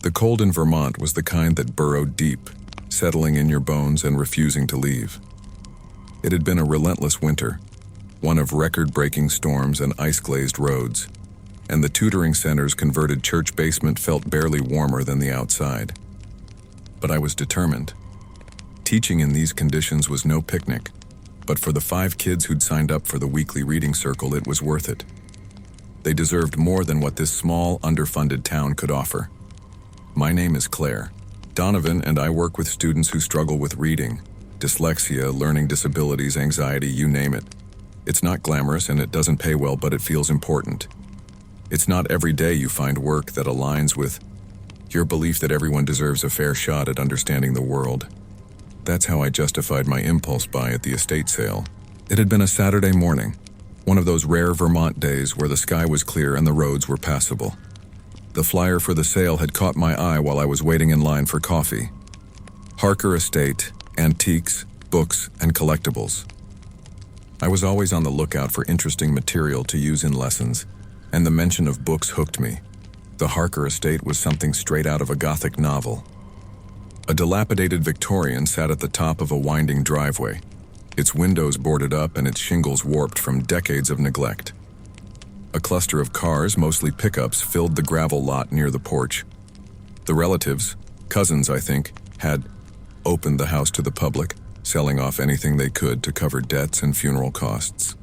The cold in Vermont was the kind that burrowed deep, settling in your bones and refusing to leave. It had been a relentless winter, one of record-breaking storms and ice-glazed roads, and the tutoring center's converted church basement felt barely warmer than the outside. But I was determined. Teaching in these conditions was no picnic, but for the 5 kids who'd signed up for the weekly reading circle, it was worth it. They deserved more than what this small, underfunded town could offer. My name is Claire Donovan, and I work with students who struggle with reading, dyslexia, learning disabilities, anxiety, you name it. It's not glamorous and it doesn't pay well, but it feels important. It's not every day you find work that aligns with your belief that everyone deserves a fair shot at understanding the world. That's how I justified my impulse buy at the estate sale. It had been a Saturday morning, one of those rare Vermont days where the sky was clear and the roads were passable. The flyer for the sale had caught my eye while I was waiting in line for coffee. Harker Estate, antiques, books, and collectibles. I was always on the lookout for interesting material to use in lessons, and the mention of books hooked me. The Harker Estate was something straight out of a Gothic novel. A dilapidated Victorian sat at the top of a winding driveway, its windows boarded up and its shingles warped from decades of neglect. A cluster of cars, mostly pickups, filled the gravel lot near the porch. The relatives, cousins I think, had opened the house to the public, selling off anything they could to cover debts and funeral costs.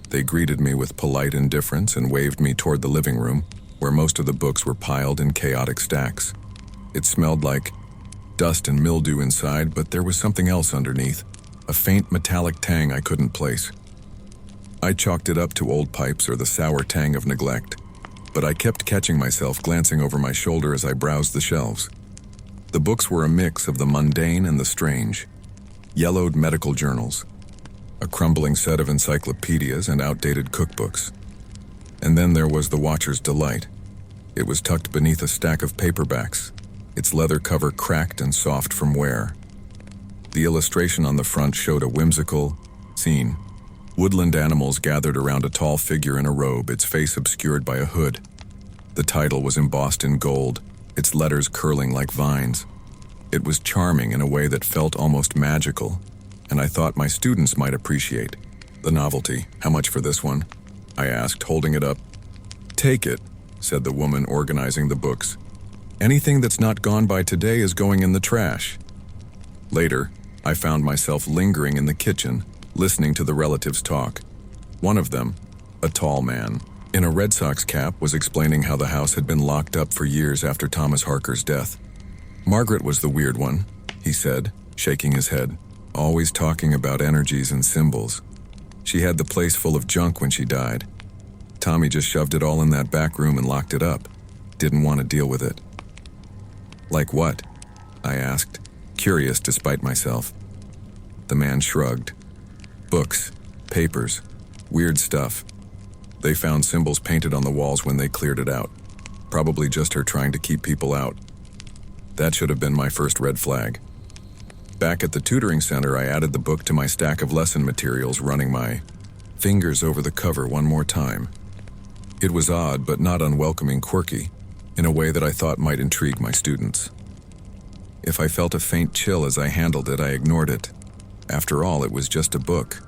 They greeted me with polite indifference and waved me toward the living room, where most of the books were piled in chaotic stacks. It smelled like dust and mildew inside, but there was something else underneath, a faint metallic tang I couldn't place. I chalked it up to old pipes or the sour tang of neglect, but I kept catching myself glancing over my shoulder as I browsed the shelves. The books were a mix of the mundane and the strange. Yellowed medical journals, a crumbling set of encyclopedias and outdated cookbooks. And then there was the Watcher's Delight. It was tucked beneath a stack of paperbacks, its leather cover cracked and soft from wear. The illustration on the front showed a whimsical scene. Woodland animals gathered around a tall figure in a robe, its face obscured by a hood. The title was embossed in gold, its letters curling like vines. It was charming in a way that felt almost magical, and I thought my students might appreciate the novelty. "How much for this one?" I asked, holding it up. "Take it," said the woman organizing the books. "Anything that's not gone by today is going in the trash." Later, I found myself lingering in the kitchen, listening to the relatives talk. One of them, a tall man, in a Red Sox cap, was explaining how the house had been locked up for years after Thomas Harker's death. "Margaret was the weird one," he said, shaking his head, "always talking about energies and symbols. She had the place full of junk when she died. Tommy just shoved it all in that back room and locked it up. Didn't want to deal with it." "Like what?" I asked, curious despite myself. The man shrugged. "Books, papers, weird stuff. They found symbols painted on the walls when they cleared it out. Probably just her trying to keep people out. That should have been my first red flag." Back at the tutoring center, I added the book to my stack of lesson materials, running my fingers over the cover one more time. It was odd, but not unwelcoming, quirky, in a way that I thought might intrigue my students. If I felt a faint chill as I handled it, I ignored it. After all, it was just a book.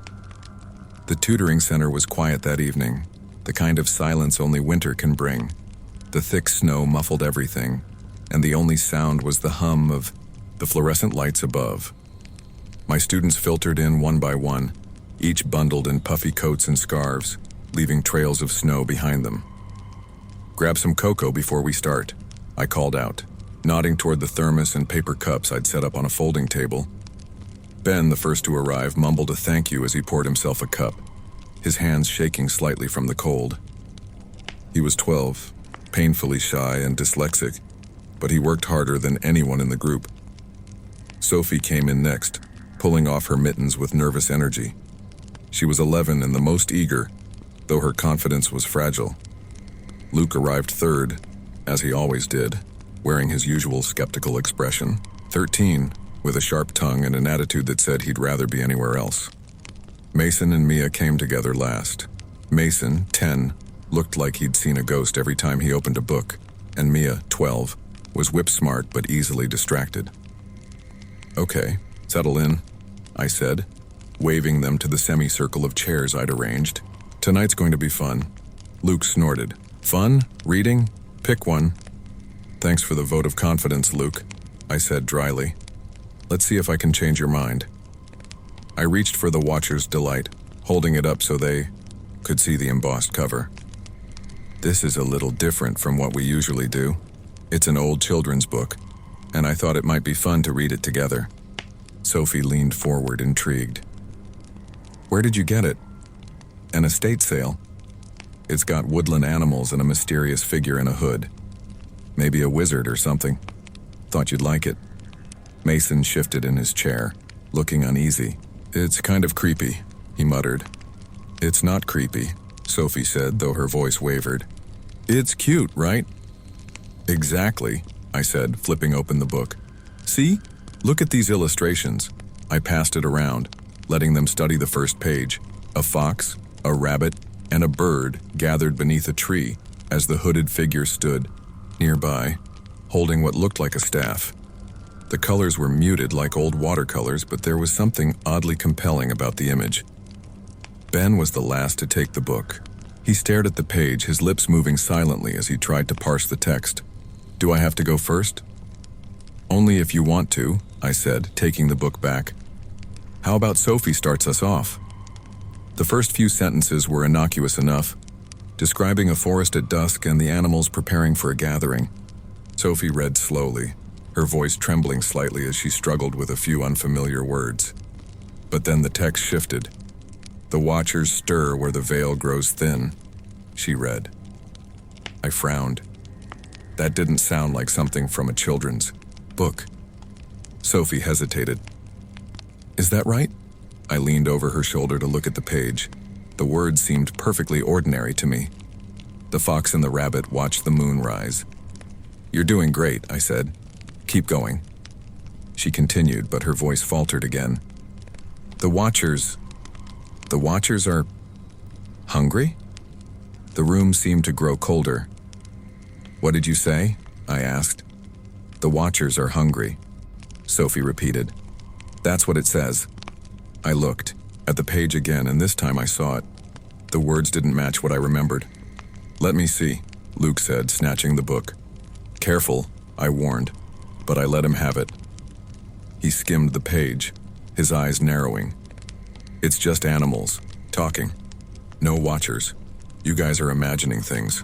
The tutoring center was quiet that evening, the kind of silence only winter can bring. The thick snow muffled everything, and the only sound was the hum of the fluorescent lights above. My students filtered in one by one, each bundled in puffy coats and scarves, leaving trails of snow behind them. "Grab some cocoa before we start," I called out, nodding toward the thermos and paper cups I'd set up on a folding table. Ben, the first to arrive, mumbled a thank you as he poured himself a cup, his hands shaking slightly from the cold. He was 12, painfully shy and dyslexic, but he worked harder than anyone in the group. Sophie came in next, pulling off her mittens with nervous energy. She was 11 and the most eager, though her confidence was fragile. Luke arrived third, as he always did, wearing his usual skeptical expression. 13, with a sharp tongue and an attitude that said he'd rather be anywhere else. Mason and Mia came together last. Mason, 10, looked like he'd seen a ghost every time he opened a book, and Mia, 12, was whip-smart but easily distracted. "Okay, settle in," I said, waving them to the semicircle of chairs I'd arranged. "Tonight's going to be fun." Luke snorted. "Fun? Reading? Pick one." "Thanks for the vote of confidence, Luke," I said dryly. "Let's see if I can change your mind." I reached for the Watcher's Delight, holding it up so they could see the embossed cover. "This is a little different from what we usually do. It's an old children's book, and I thought it might be fun to read it together." Sophie leaned forward, intrigued. "Where did you get it?" "An estate sale. It's got woodland animals and a mysterious figure in a hood. Maybe a wizard or something. Thought you'd like it." Mason shifted in his chair, looking uneasy. "It's kind of creepy," he muttered. "It's not creepy," Sophie said, though her voice wavered. "It's cute, right?" "Exactly," I said, flipping open the book. "See? Look at these illustrations." I passed it around, letting them study the first page. A fox, a rabbit, and a bird gathered beneath a tree as the hooded figure stood nearby, holding what looked like a staff. The colors were muted like old watercolors, but there was something oddly compelling about the image. Ben was the last to take the book. He stared at the page, his lips moving silently as he tried to parse the text. "Do I have to go first?" "Only if you want to," I said, taking the book back. "How about Sophie starts us off?" The first few sentences were innocuous enough, describing a forest at dusk and the animals preparing for a gathering. Sophie read slowly, her voice trembling slightly as she struggled with a few unfamiliar words. But then the text shifted. "The watchers stir where the veil grows thin," she read. I frowned. That didn't sound like something from a children's book. Sophie hesitated. "Is that right?" I leaned over her shoulder to look at the page. The words seemed perfectly ordinary to me. "The fox and the rabbit watched the moon rise." "You're doing great," I said. "Keep going." She continued, but her voice faltered again. The watchers are hungry?" The room seemed to grow colder. "What did you say?" I asked. "The watchers are hungry," Sophie repeated. "That's what it says." I looked at the page again, and this time I saw it. The words didn't match what I remembered. "Let me see," Luke said, snatching the book. "Careful," I warned, but I let him have it. He skimmed the page, his eyes narrowing. "It's just animals, talking. No watchers. You guys are imagining things."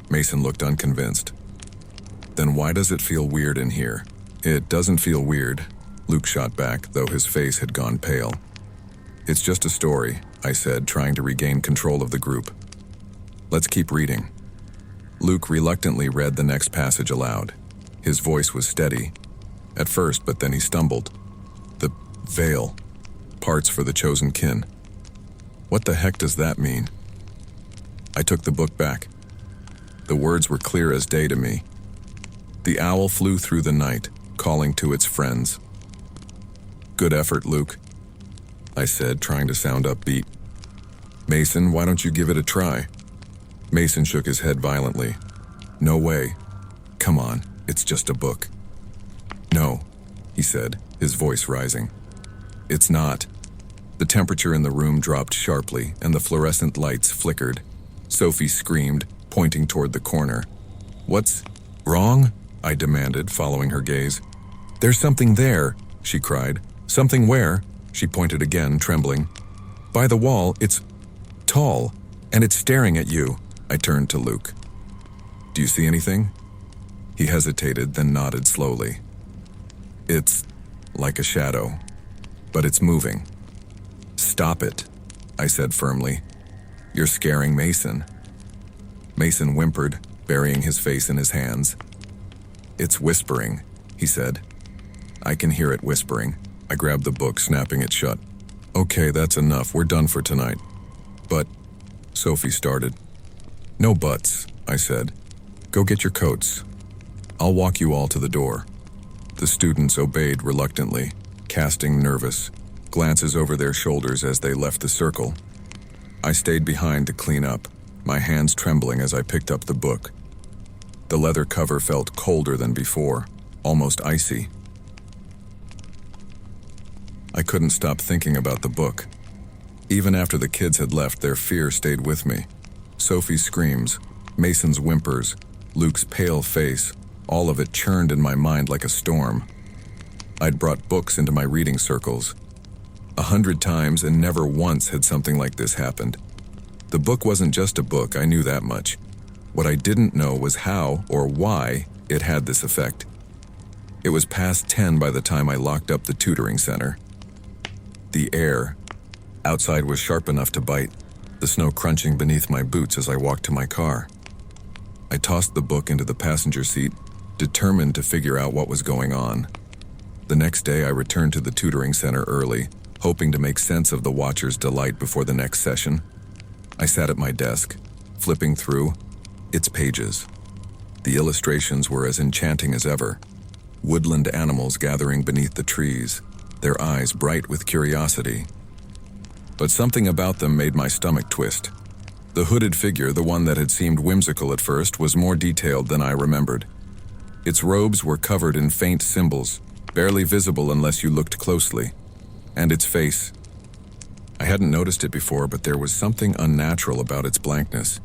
Mason looked unconvinced. "Then why does it feel weird in here?" "It doesn't feel weird," Luke shot back, though his face had gone pale. "It's just a story," I said, trying to regain control of the group. "Let's keep reading." Luke reluctantly read the next passage aloud. His voice was steady at first, but then he stumbled. "The veil. Parts for the chosen kin. What the heck does that mean?" I took the book back. The words were clear as day to me. "The owl flew through the night, calling to its friends." "Good effort, Luke," I said, trying to sound upbeat. "Mason, why don't you give it a try?" Mason shook his head violently. "No way. Come on, it's just a book." "No," he said, his voice rising. "It's not." The temperature in the room dropped sharply, and the fluorescent lights flickered. Sophie screamed, pointing toward the corner. "What's wrong?" I demanded, following her gaze. "There's something there," she cried. "Something where?" She pointed again, trembling. "By the wall. It's tall, and it's staring at you." I turned to Luke. "Do you see anything?" He hesitated, then nodded slowly. "It's like a shadow, but it's moving." "Stop it," I said firmly. "You're scaring Mason." Mason whimpered, burying his face in his hands. "It's whispering," he said. "I can hear it whispering." I grabbed the book, snapping it shut. "Okay, that's enough. We're done for tonight." "But," Sophie started. "No buts," I said. "Go get your coats. I'll walk you all to the door." The students obeyed reluctantly, casting nervous glances over their shoulders as they left the circle. I stayed behind to clean up, my hands trembling as I picked up the book. The leather cover felt colder than before, almost icy. I couldn't stop thinking about the book. Even after the kids had left, their fear stayed with me. Sophie's screams, Mason's whimpers, Luke's pale face, all of it churned in my mind like a storm. I'd brought books into my reading circles 100 times, and never once had something like this happened. The book wasn't just a book, I knew that much. What I didn't know was how or why it had this effect. It was past 10 by the time I locked up the tutoring center. The air outside was sharp enough to bite, the snow crunching beneath my boots as I walked to my car. I tossed the book into the passenger seat, determined to figure out what was going on. The next day I returned to the tutoring center early, hoping to make sense of the watcher's delight before the next session. I sat at my desk, flipping through its pages. The illustrations were as enchanting as ever. Woodland animals gathering beneath the trees, their eyes bright with curiosity. But something about them made my stomach twist. The hooded figure, the one that had seemed whimsical at first, was more detailed than I remembered. Its robes were covered in faint symbols, barely visible unless you looked closely. And its face. I hadn't noticed it before, but there was something unnatural about its blankness.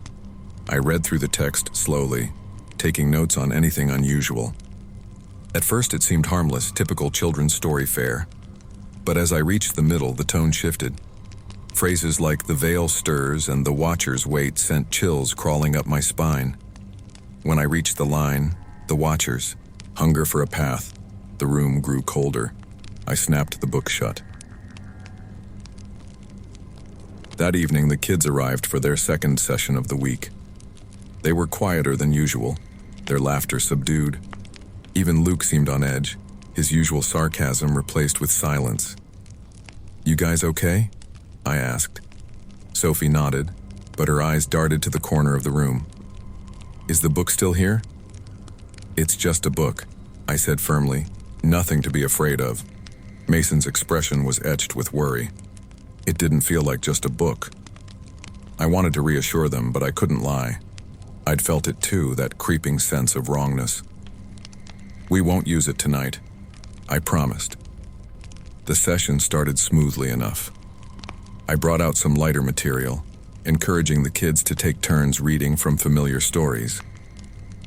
I read through the text slowly, taking notes on anything unusual. At first it seemed harmless, typical children's story fare. But as I reached the middle, the tone shifted. Phrases like "the veil stirs" and "the watchers wait" sent chills crawling up my spine. When I reached the line, "the watchers, hunger for a path," the room grew colder. I snapped the book shut. That evening, the kids arrived for their second session of the week. They were quieter than usual, their laughter subdued. Even Luke seemed on edge, his usual sarcasm replaced with silence. "You guys okay?" I asked. Sophie nodded, but her eyes darted to the corner of the room. "Is the book still here?" "It's just a book," I said firmly, "nothing to be afraid of." Mason's expression was etched with worry. It didn't feel like just a book. I wanted to reassure them, but I couldn't lie. I'd felt it too, that creeping sense of wrongness. "We won't use it tonight," I promised. The session started smoothly enough. I brought out some lighter material, encouraging the kids to take turns reading from familiar stories.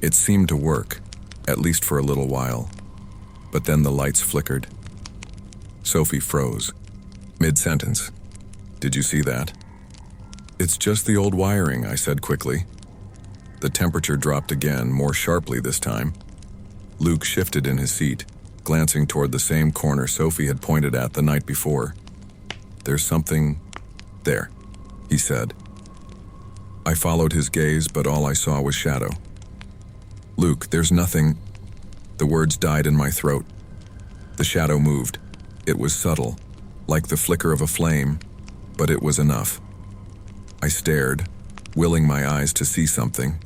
It seemed to work, at least for a little while. But then the lights flickered. Sophie froze, mid-sentence. "Did you see that?" "It's just the old wiring," I said quickly. The temperature dropped again, more sharply this time. Luke shifted in his seat, glancing toward the same corner Sophie had pointed at the night before. "There's something there," he said. I followed his gaze, but all I saw was shadow. "Luke, there's nothing..." The words died in my throat. The shadow moved. It was subtle, like the flicker of a flame, but it was enough. I stared, willing my eyes to see something.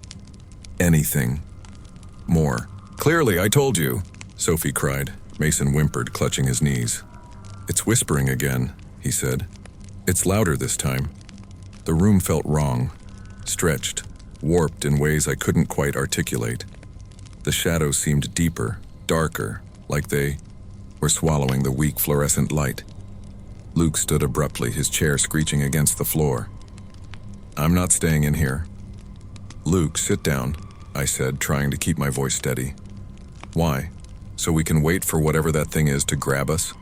Anything. More. "Clearly, I told you," Sophie cried. Mason whimpered, clutching his knees. "It's whispering again," he said. "It's louder this time." The room felt wrong, stretched, warped in ways I couldn't quite articulate. The shadows seemed deeper, darker, like they were swallowing the weak fluorescent light. Luke stood abruptly, his chair screeching against the floor. "I'm not staying in here." "Luke, sit down," I said, trying to keep my voice steady. "Why? So we can wait for whatever that thing is to grab us?"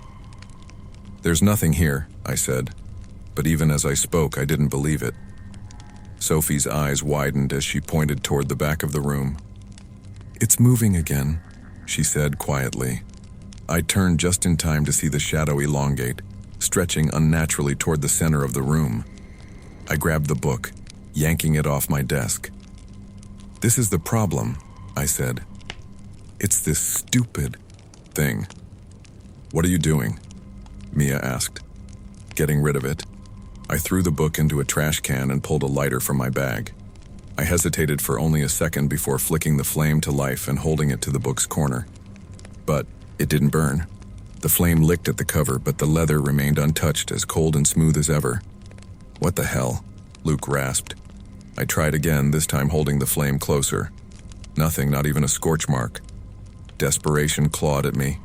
"There's nothing here," I said, but even as I spoke, I didn't believe it. Sophie's eyes widened as she pointed toward the back of the room. "It's moving again," she said quietly. I turned just in time to see the shadow elongate, stretching unnaturally toward the center of the room. I grabbed the book, yanking it off my desk. "This is the problem," I said. "It's this stupid thing." "What are you doing?" Mia asked. "Getting rid of it." I threw the book into a trash can and pulled a lighter from my bag. I hesitated for only a second before flicking the flame to life and holding it to the book's corner. But it didn't burn. The flame licked at the cover, but the leather remained untouched, as cold and smooth as ever. "What the hell?" Luke rasped. I tried again, this time holding the flame closer. Nothing, not even a scorch mark. Desperation clawed at me.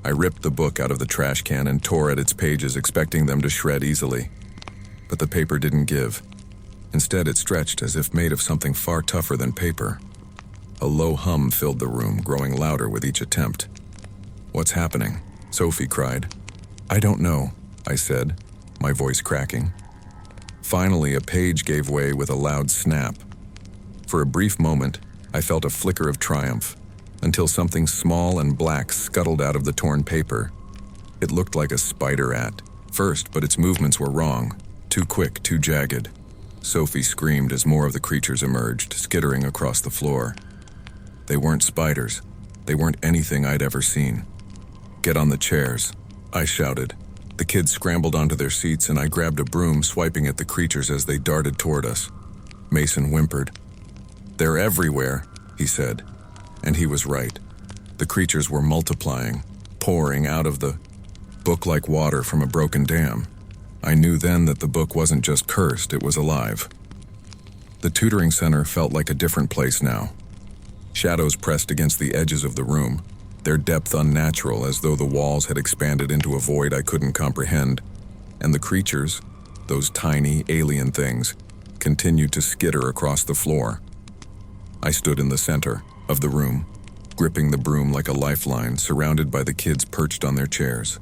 I ripped the book out of the trash can and tore at its pages, expecting them to shred easily. But the paper didn't give. Instead, it stretched as if made of something far tougher than paper. A low hum filled the room, growing louder with each attempt. "What's happening?" Sophie cried. "I don't know," I said, my voice cracking. Finally, a page gave way with a loud snap. For a brief moment, I felt a flicker of triumph, until something small and black scuttled out of the torn paper. It looked like a spider at first, but its movements were wrong. Too quick, too jagged. Sophie screamed as more of the creatures emerged, skittering across the floor. They weren't spiders. They weren't anything I'd ever seen. "Get on the chairs," I shouted. The kids scrambled onto their seats and I grabbed a broom, swiping at the creatures as they darted toward us. Mason whimpered. "They're everywhere," he said. And he was right. The creatures were multiplying, pouring out of the book like water from a broken dam. I knew then that the book wasn't just cursed, it was alive. The tutoring center felt like a different place now. Shadows pressed against the edges of the room, their depth unnatural, as though the walls had expanded into a void I couldn't comprehend. And the creatures, those tiny alien things, continued to skitter across the floor. I stood in the center of the room, gripping the broom like a lifeline, surrounded by the kids perched on their chairs.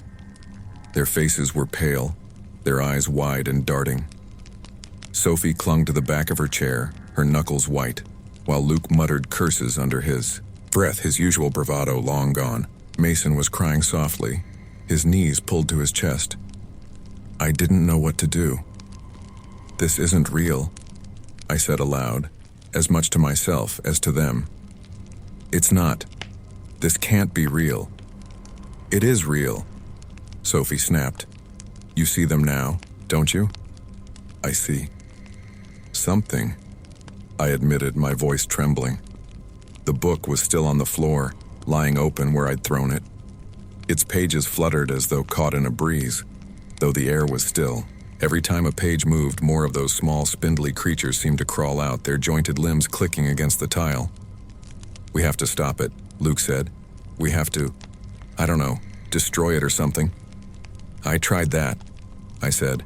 Their faces were pale, their eyes wide and darting. Sophie clung to the back of her chair, her knuckles white, while Luke muttered curses under his breath, his usual bravado long gone. Mason was crying softly, his knees pulled to his chest. I didn't know what to do. "This isn't real," I said aloud, as much to myself as to them. "It's not. This can't be real." "It is real," Sophie snapped. "You see them now, don't you?" "I see something," I admitted, my voice trembling. The book was still on the floor, lying open where I'd thrown it. Its pages fluttered as though caught in a breeze, though the air was still. Every time a page moved, more of those small, spindly creatures seemed to crawl out, their jointed limbs clicking against the tile. "We have to stop it," Luke said. "We have to, I don't know, destroy it or something." "I tried that," I said.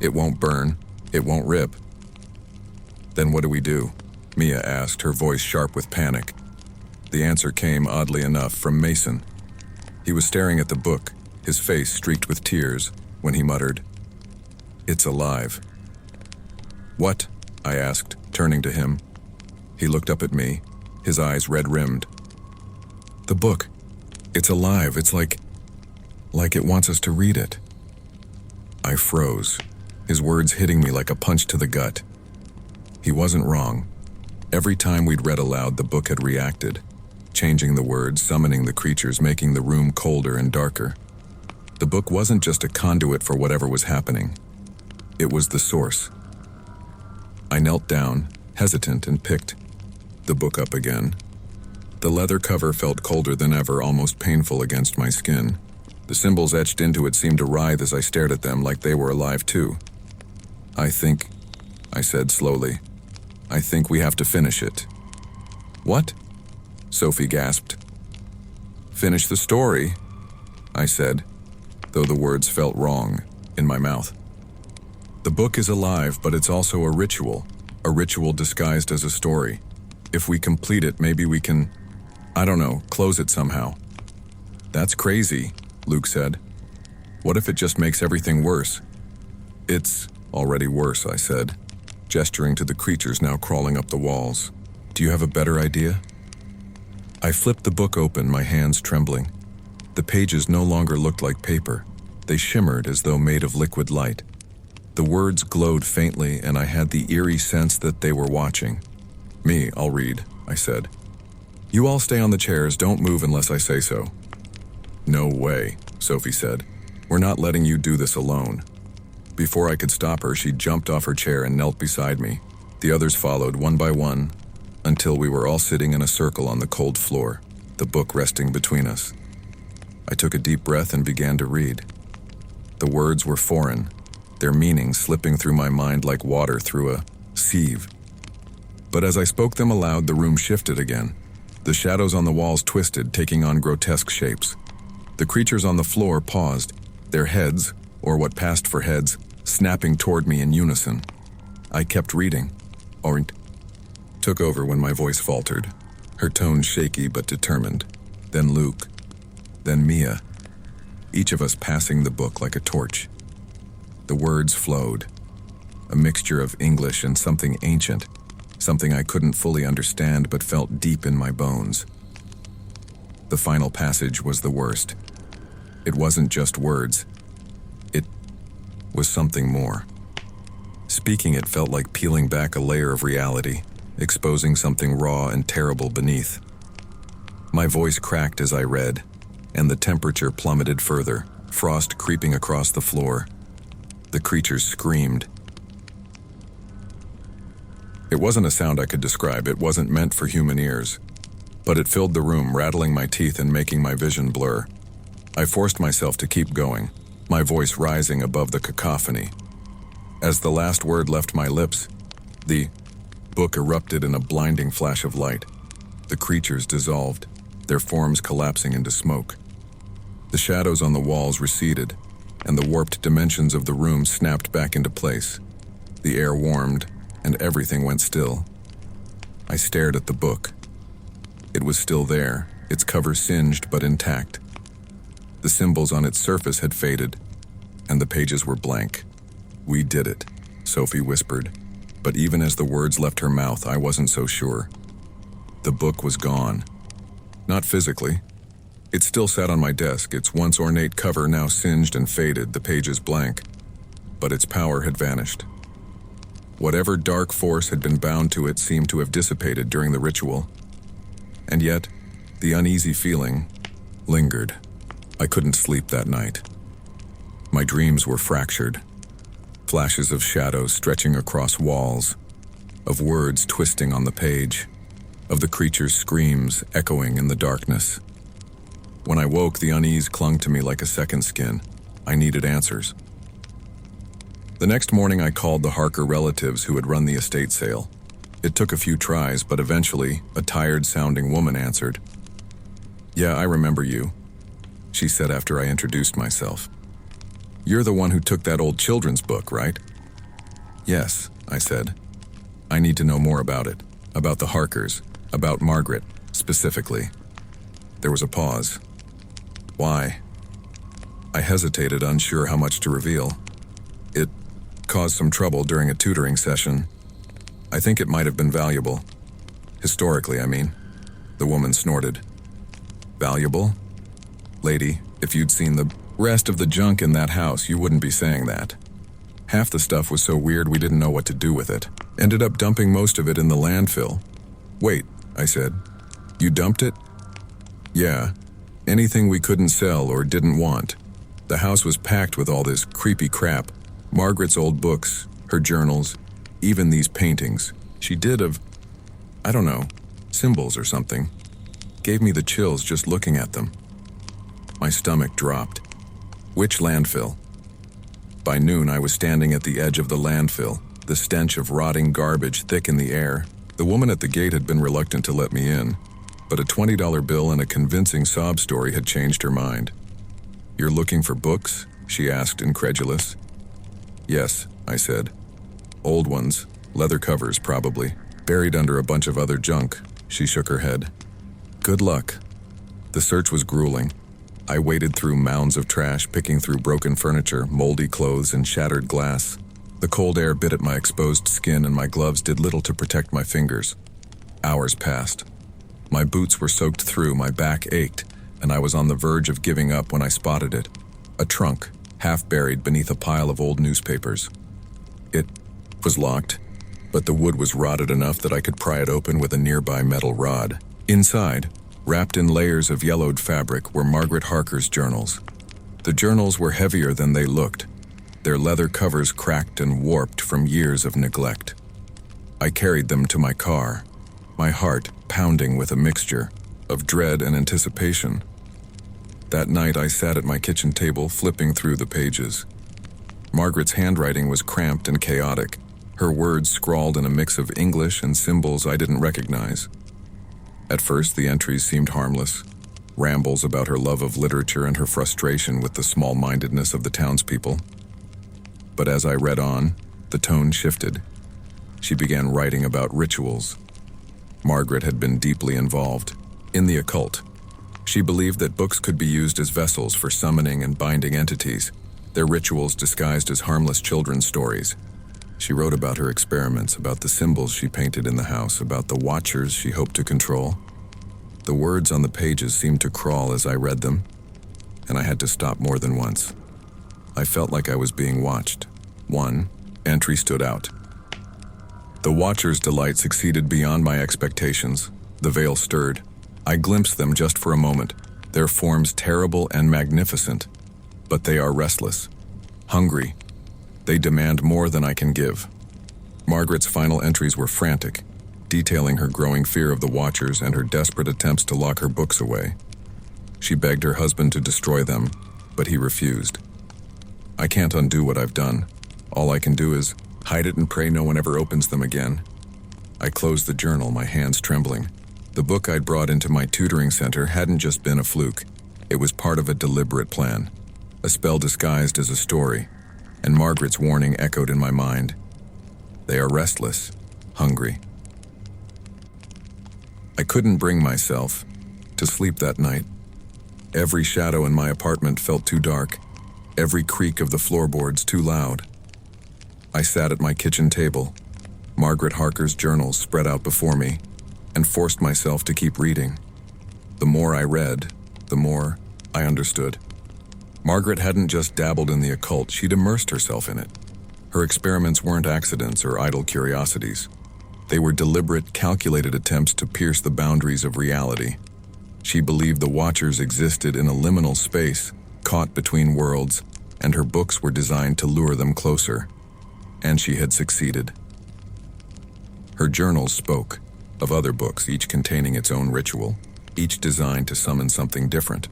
"It won't burn. It won't rip." "Then what do we do?" Mia asked, her voice sharp with panic. The answer came, oddly enough, from Mason. He was staring at the book, his face streaked with tears, when he muttered, "It's alive." "What?" I asked, turning to him. He looked up at me, his eyes red-rimmed. "The book. It's alive. It's like it wants us to read it." I froze, his words hitting me like a punch to the gut. He wasn't wrong. Every time we'd read aloud, the book had reacted, changing the words, summoning the creatures, making the room colder and darker. The book wasn't just a conduit for whatever was happening. It was the source. I knelt down, hesitant, and picked the book up again. The leather cover felt colder than ever, almost painful against my skin. The symbols etched into it seemed to writhe as I stared at them, like they were alive too. I think," I said slowly, "I think we have to finish it." "What?" Sophie gasped. "Finish the story," I said, though the words felt wrong in my mouth. "The book is alive, but it's also a ritual disguised as a story. If we complete it, maybe we can, I don't know, close it somehow." "That's crazy," Luke said. "What if it just makes everything worse?" "It's already worse," I said, gesturing to the creatures now crawling up the walls. "Do you have a better idea?" I flipped the book open, my hands trembling. The pages no longer looked like paper. They shimmered as though made of liquid light. The words glowed faintly, and I had the eerie sense that they were watching. "Me, I'll read," I said. "You all stay on the chairs, don't move unless I say so." "No way," Sophie said. "We're not letting you do this alone." Before I could stop her, she jumped off her chair and knelt beside me. The others followed, one by one, until we were all sitting in a circle on the cold floor, the book resting between us. I took a deep breath and began to read. The words were foreign, their meaning slipping through my mind like water through a sieve. But as I spoke them aloud, the room shifted again. The shadows on the walls twisted, taking on grotesque shapes. The creatures on the floor paused, their heads, or what passed for heads, snapping toward me in unison. I kept reading. Ornt took over when my voice faltered, her tone shaky but determined. Then Luke. Then Mia. Each of us passing the book like a torch. The words flowed. A mixture of English and something ancient, something I couldn't fully understand but felt deep in my bones. The final passage was the worst. It wasn't just words. It was something more. Speaking it felt like peeling back a layer of reality, exposing something raw and terrible beneath. My voice cracked as I read, and the temperature plummeted further, frost creeping across the floor. The creatures screamed. It wasn't a sound I could describe. It wasn't meant for human ears. But it filled the room, rattling my teeth and making my vision blur. I forced myself to keep going, my voice rising above the cacophony. As the last word left my lips, the book erupted in a blinding flash of light. The creatures dissolved, their forms collapsing into smoke. The shadows on the walls receded, and the warped dimensions of the room snapped back into place. The air warmed, and everything went still. I stared at the book. It was still there, its cover singed but intact. The symbols on its surface had faded, and the pages were blank. "We did it," Sophie whispered, but even as the words left her mouth, I wasn't so sure. The book was gone. Not physically. It still sat on my desk, its once ornate cover now singed and faded, the pages blank. But its power had vanished. Whatever dark force had been bound to it seemed to have dissipated during the ritual. And yet, the uneasy feeling lingered. I couldn't sleep that night. My dreams were fractured. Flashes of shadows stretching across walls, of words twisting on the page, of the creatures' screams echoing in the darkness. When I woke, the unease clung to me like a second skin. I needed answers. The next morning, I called the Harker relatives who had run the estate sale. It took a few tries, but eventually, a tired-sounding woman answered. "Yeah, I remember you," she said after I introduced myself. "You're the one who took that old children's book, right?" "Yes," I said. "I need to know more about it, about the Harkers, about Margaret, specifically." There was a pause. "Why?" I hesitated, unsure how much to reveal. "It caused some trouble during a tutoring session. I think it might have been valuable. Historically, I mean." The woman snorted. "Valuable? Lady, if you'd seen the rest of the junk in that house, you wouldn't be saying that. Half the stuff was so weird we didn't know what to do with it. Ended up dumping most of it in the landfill." "Wait," I said. "You dumped it?" "Yeah. Anything we couldn't sell or didn't want. The house was packed with all this creepy crap. Margaret's old books, her journals, even these paintings. She did of, I don't know, symbols or something. Gave me the chills just looking at them." My stomach dropped. "Which landfill?" By noon, I was standing at the edge of the landfill, the stench of rotting garbage thick in the air. The woman at the gate had been reluctant to let me in, but a $20 bill and a convincing sob story had changed her mind. "You're looking for books?" she asked, incredulous. "Yes," I said. "Old ones, leather covers probably, buried under a bunch of other junk." She shook her head. "Good luck." The search was grueling. I waded through mounds of trash, picking through broken furniture, moldy clothes, and shattered glass. The cold air bit at my exposed skin, and my gloves did little to protect my fingers. Hours passed. My boots were soaked through, my back ached, and I was on the verge of giving up when I spotted it. A trunk, half buried beneath a pile of old newspapers. It was locked, but the wood was rotted enough that I could pry it open with a nearby metal rod. Inside, wrapped in layers of yellowed fabric, were Margaret Harker's journals. The journals were heavier than they looked, their leather covers cracked and warped from years of neglect. I carried them to my car, my heart pounding with a mixture of dread and anticipation. That night, I sat at my kitchen table, flipping through the pages. Margaret's handwriting was cramped and chaotic, her words scrawled in a mix of English and symbols I didn't recognize. At first, the entries seemed harmless, rambles about her love of literature and her frustration with the small-mindedness of the townspeople. But as I read on, the tone shifted. She began writing about rituals. Margaret had been deeply involved in the occult. She believed that books could be used as vessels for summoning and binding entities, their rituals disguised as harmless children's stories. She wrote about her experiments, about the symbols she painted in the house, about the watchers she hoped to control. The words on the pages seemed to crawl as I read them, and I had to stop more than once. I felt like I was being watched. One entry stood out. The watcher's delight succeeded beyond my expectations. The veil stirred. I glimpsed them just for a moment, their forms terrible and magnificent. But they are restless, hungry. They demand more than I can give. Margaret's final entries were frantic, detailing her growing fear of the watchers and her desperate attempts to lock her books away. She begged her husband to destroy them, but he refused. I can't undo what I've done. All I can do is hide it and pray no one ever opens them again. I closed the journal, my hands trembling. The book I'd brought into my tutoring center hadn't just been a fluke. It was part of a deliberate plan, a spell disguised as a story, and Margaret's warning echoed in my mind. They are restless, hungry. I couldn't bring myself to sleep that night. Every shadow in my apartment felt too dark, every creak of the floorboards too loud. I sat at my kitchen table, Margaret Harker's journals spread out before me, and forced myself to keep reading. The more I read, the more I understood. Margaret hadn't just dabbled in the occult, she'd immersed herself in it. Her experiments weren't accidents or idle curiosities. They were deliberate, calculated attempts to pierce the boundaries of reality. She believed the watchers existed in a liminal space, caught between worlds, and her books were designed to lure them closer. And she had succeeded. Her journals spoke of other books, each containing its own ritual, each designed to summon something different.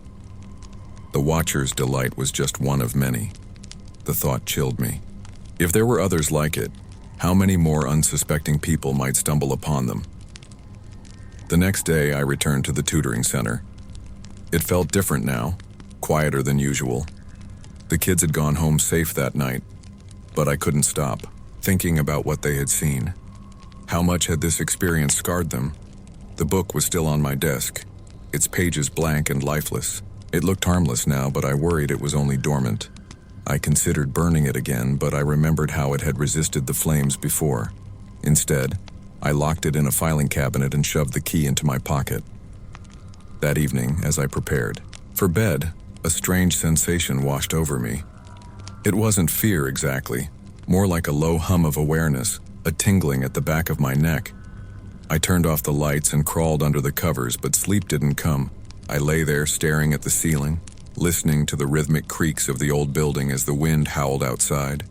The Watcher's delight was just one of many. The thought chilled me. If there were others like it, how many more unsuspecting people might stumble upon them? The next day, I returned to the tutoring center. It felt different now, quieter than usual. The kids had gone home safe that night, but I couldn't stop, thinking about what they had seen. How much had this experience scarred them? The book was still on my desk, its pages blank and lifeless. It looked harmless now, but I worried it was only dormant. I considered burning it again, but I remembered how it had resisted the flames before. Instead, I locked it in a filing cabinet and shoved the key into my pocket. That evening, as I prepared for bed, a strange sensation washed over me. It wasn't fear exactly, more like a low hum of awareness, a tingling at the back of my neck. I turned off the lights and crawled under the covers, but sleep didn't come. I lay there staring at the ceiling, listening to the rhythmic creaks of the old building as the wind howled outside.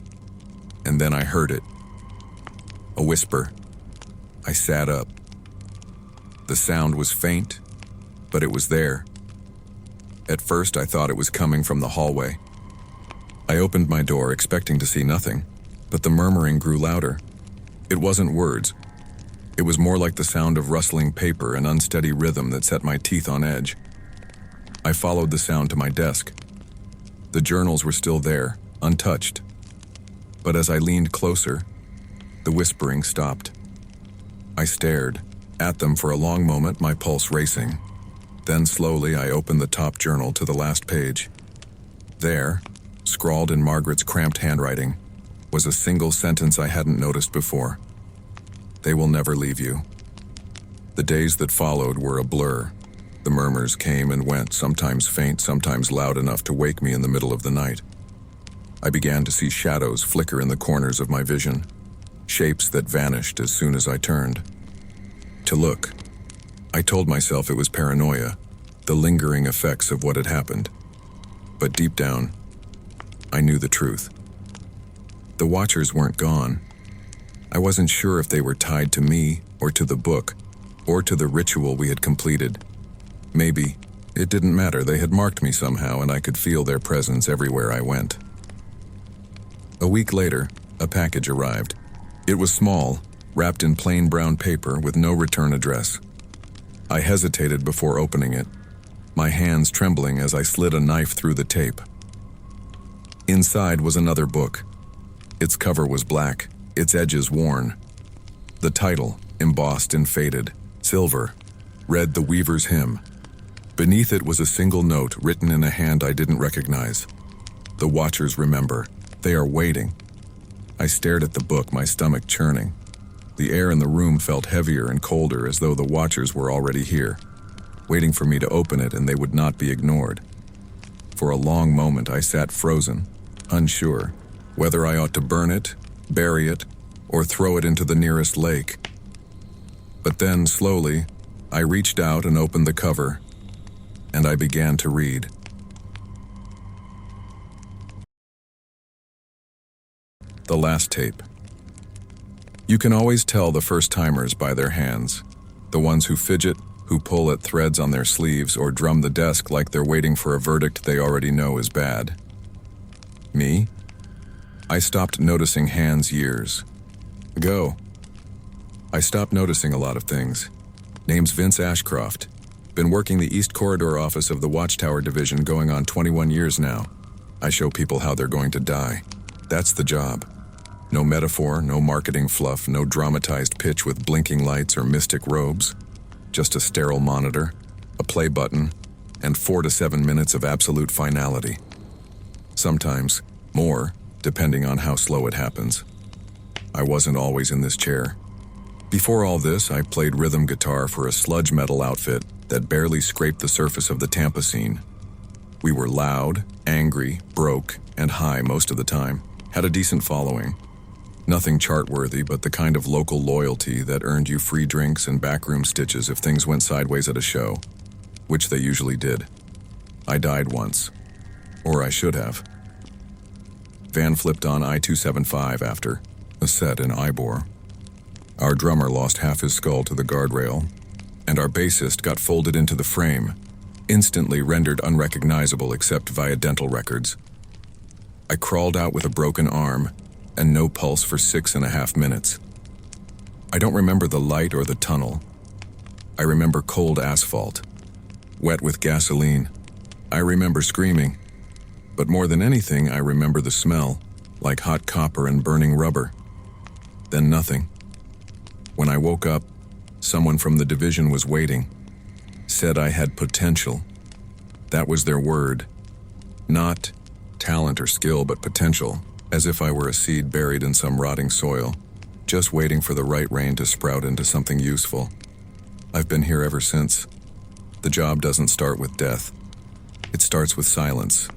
And then I heard it. A whisper. I sat up. The sound was faint, but it was there. At first, I thought it was coming from the hallway. I opened my door, expecting to see nothing, but the murmuring grew louder. It wasn't words. It was more like the sound of rustling paper, an unsteady rhythm that set my teeth on edge. I followed the sound to my desk. The journals were still there, untouched. But as I leaned closer, the whispering stopped. I stared at them for a long moment, my pulse racing. Then slowly I opened the top journal to the last page. There, scrawled in Margaret's cramped handwriting, was a single sentence I hadn't noticed before. They will never leave you. The days that followed were a blur. The murmurs came and went, sometimes faint, sometimes loud enough to wake me in the middle of the night. I began to see shadows flicker in the corners of my vision, shapes that vanished as soon as I turned to look. I told myself it was paranoia, the lingering effects of what had happened. But deep down, I knew the truth. The Watchers weren't gone. I wasn't sure if they were tied to me, or to the book, or to the ritual we had completed. Maybe. It didn't matter. They had marked me somehow, and I could feel their presence everywhere I went. A week later, a package arrived. It was small, wrapped in plain brown paper with no return address. I hesitated before opening it, my hands trembling as I slid a knife through the tape. Inside was another book. Its cover was black, its edges worn. The title, embossed in faded silver, read The Weaver's Hymn. Beneath it was a single note written in a hand I didn't recognize. The Watchers remember. They are waiting. I stared at the book, my stomach churning. The air in the room felt heavier and colder, as though the Watchers were already here, waiting for me to open it and they would not be ignored. For a long moment I sat frozen, unsure whether I ought to burn it, bury it, or throw it into the nearest lake. But then, slowly, I reached out and opened the cover, and I began to read. The last tape. You can always tell the first-timers by their hands, the ones who fidget, who pull at threads on their sleeves or drum the desk like they're waiting for a verdict they already know is bad. Me? I stopped noticing hands years ago. I stopped noticing a lot of things. Name's Vince Ashcroft. Been working the East Corridor office of the Watchtower Division going on 21 years now. I show people how they're going to die. That's the job. No metaphor, no marketing fluff, no dramatized pitch with blinking lights or mystic robes. Just a sterile monitor, a play button, and 4 to 7 minutes of absolute finality. Sometimes more, depending on how slow it happens. I wasn't always in this chair. Before all this, I played rhythm guitar for a sludge metal outfit that barely scraped the surface of the Tampa scene. We were loud, angry, broke, and high most of the time, had a decent following. Nothing chart-worthy, but the kind of local loyalty that earned you free drinks and backroom stitches if things went sideways at a show, which they usually did. I died once. Or I should have. Van flipped on I-275 after a set in Ybor. Our drummer lost half his skull to the guardrail, and our bassist got folded into the frame, instantly rendered unrecognizable except via dental records. I crawled out with a broken arm and no pulse for 6.5 minutes. I don't remember the light or the tunnel. I remember cold asphalt, wet with gasoline. I remember screaming. But more than anything, I remember the smell, like hot copper and burning rubber. Then nothing. When I woke up, someone from the division was waiting. Said I had potential. That was their word. Not talent or skill, but potential. As if I were a seed buried in some rotting soil, just waiting for the right rain to sprout into something useful. I've been here ever since. The job doesn't start with death. It starts with silence.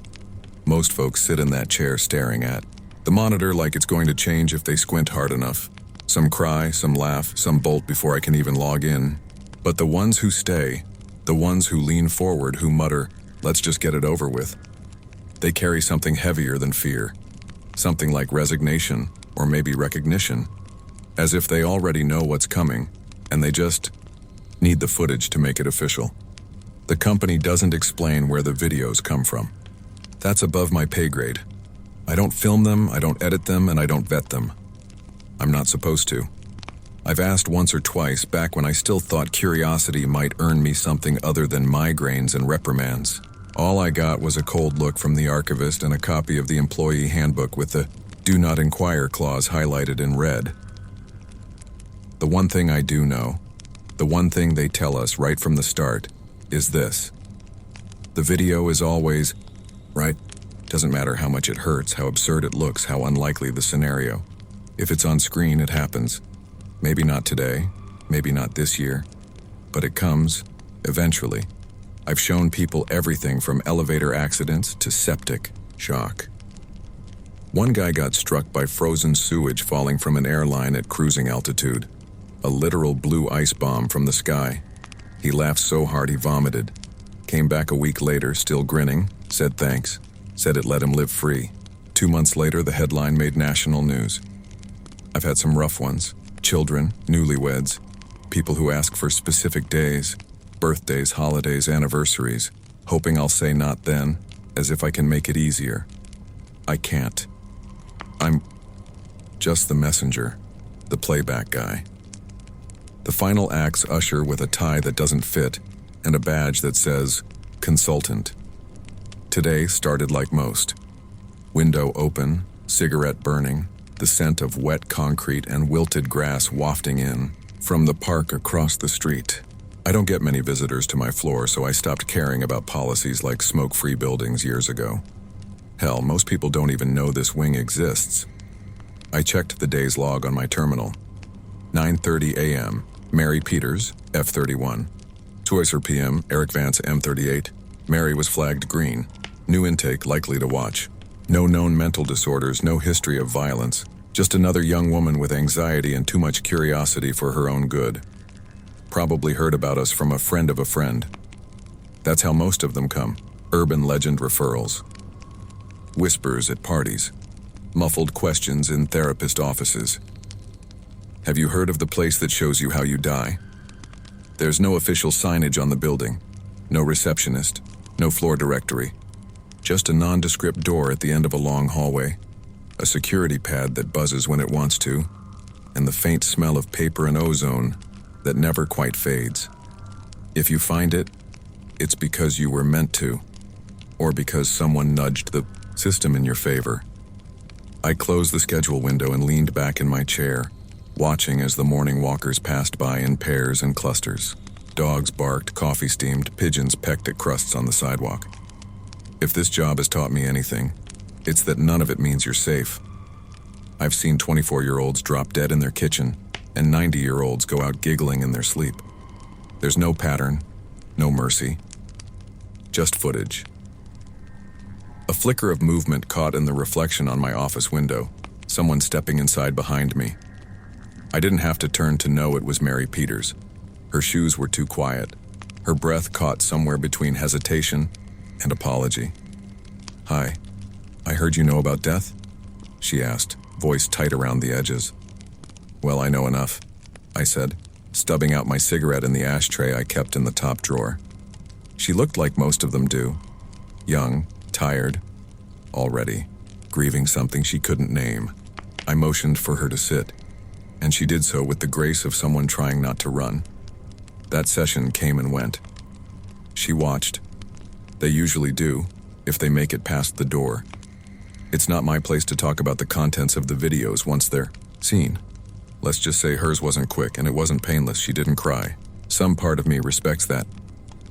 Most folks sit in that chair staring at the monitor like it's going to change if they squint hard enough. Some cry, some laugh, some bolt before I can even log in. But the ones who stay, the ones who lean forward, who mutter, "Let's just get it over with," they carry something heavier than fear. Something like resignation, or maybe recognition, as if they already know what's coming, and they just need the footage to make it official. The company doesn't explain where the videos come from. That's above my pay grade. I don't film them, I don't edit them, and I don't vet them. I'm not supposed to. I've asked once or twice back when I still thought curiosity might earn me something other than migraines and reprimands. All I got was a cold look from the archivist and a copy of the employee handbook with the "Do Not Inquire" clause highlighted in red. The one thing I do know, the one thing they tell us right from the start, is this. The video is always, right? Doesn't matter how much it hurts, how absurd it looks, how unlikely the scenario. If it's on screen, it happens. Maybe not today, maybe not this year, but it comes, eventually. I've shown people everything from elevator accidents to septic shock. One guy got struck by frozen sewage falling from an airline at cruising altitude. A literal blue ice bomb from the sky. He laughed so hard he vomited. Came back a week later, still grinning, said thanks, said it let him live free. 2 months later, the headline made national news. I've had some rough ones. Children, newlyweds, people who ask for specific days, birthdays, holidays, anniversaries, hoping I'll say not then, as if I can make it easier. I can't. I'm just the messenger. the playback guy. The final act's usher with a tie that doesn't fit and a badge that says, consultant. Today started like most. Window open, cigarette burning, the scent of wet concrete and wilted grass wafting in from the park across the street. I don't get many visitors to my floor, so I stopped caring about policies like smoke-free buildings years ago. Hell, most people don't even know this wing exists. I checked the day's log on my terminal. 9:30 a.m., Mary Peters, F-31. 2:00 p.m., Eric Vance, M-38. Mary was flagged green. New intake likely to watch. No known mental disorders, no history of violence. Just another young woman with anxiety and too much curiosity for her own good. Probably heard about us from a friend of a friend. That's how most of them come. Urban legend referrals. Whispers at parties. Muffled questions in therapist offices. Have you heard of the place that shows you how you die? There's no official signage on the building. No receptionist. No floor directory. Just a nondescript door at the end of a long hallway. A security pad that buzzes when it wants to. And the faint smell of paper and ozone that never quite fades. If you find it, it's because you were meant to, or because someone nudged the system in your favor. I closed the schedule window and leaned back in my chair, watching as the morning walkers passed by in pairs and clusters. Dogs barked, coffee steamed, pigeons pecked at crusts on the sidewalk. If this job has taught me anything, it's that none of it means you're safe. I've seen 24-year-olds drop dead in their kitchen, and 90-year-olds go out giggling in their sleep. There's no pattern, no mercy, just footage. A flicker of movement caught in the reflection on my office window, someone stepping inside behind me. I didn't have to turn to know it was Mary Peters. Her shoes were too quiet. Her breath caught somewhere between hesitation and apology. "Hi, I heard you know about death?" she asked, voice tight around the edges. "Well, I know enough," I said, stubbing out my cigarette in the ashtray I kept in the top drawer. She looked like most of them do. Young, tired, already, grieving something she couldn't name. I motioned for her to sit, and she did so with the grace of someone trying not to run. That session came and went. She watched. They usually do, if they make it past the door. It's not my place to talk about the contents of the videos once they're seen. Let's just say hers wasn't quick and it wasn't painless. She didn't cry. Some part of me respects that.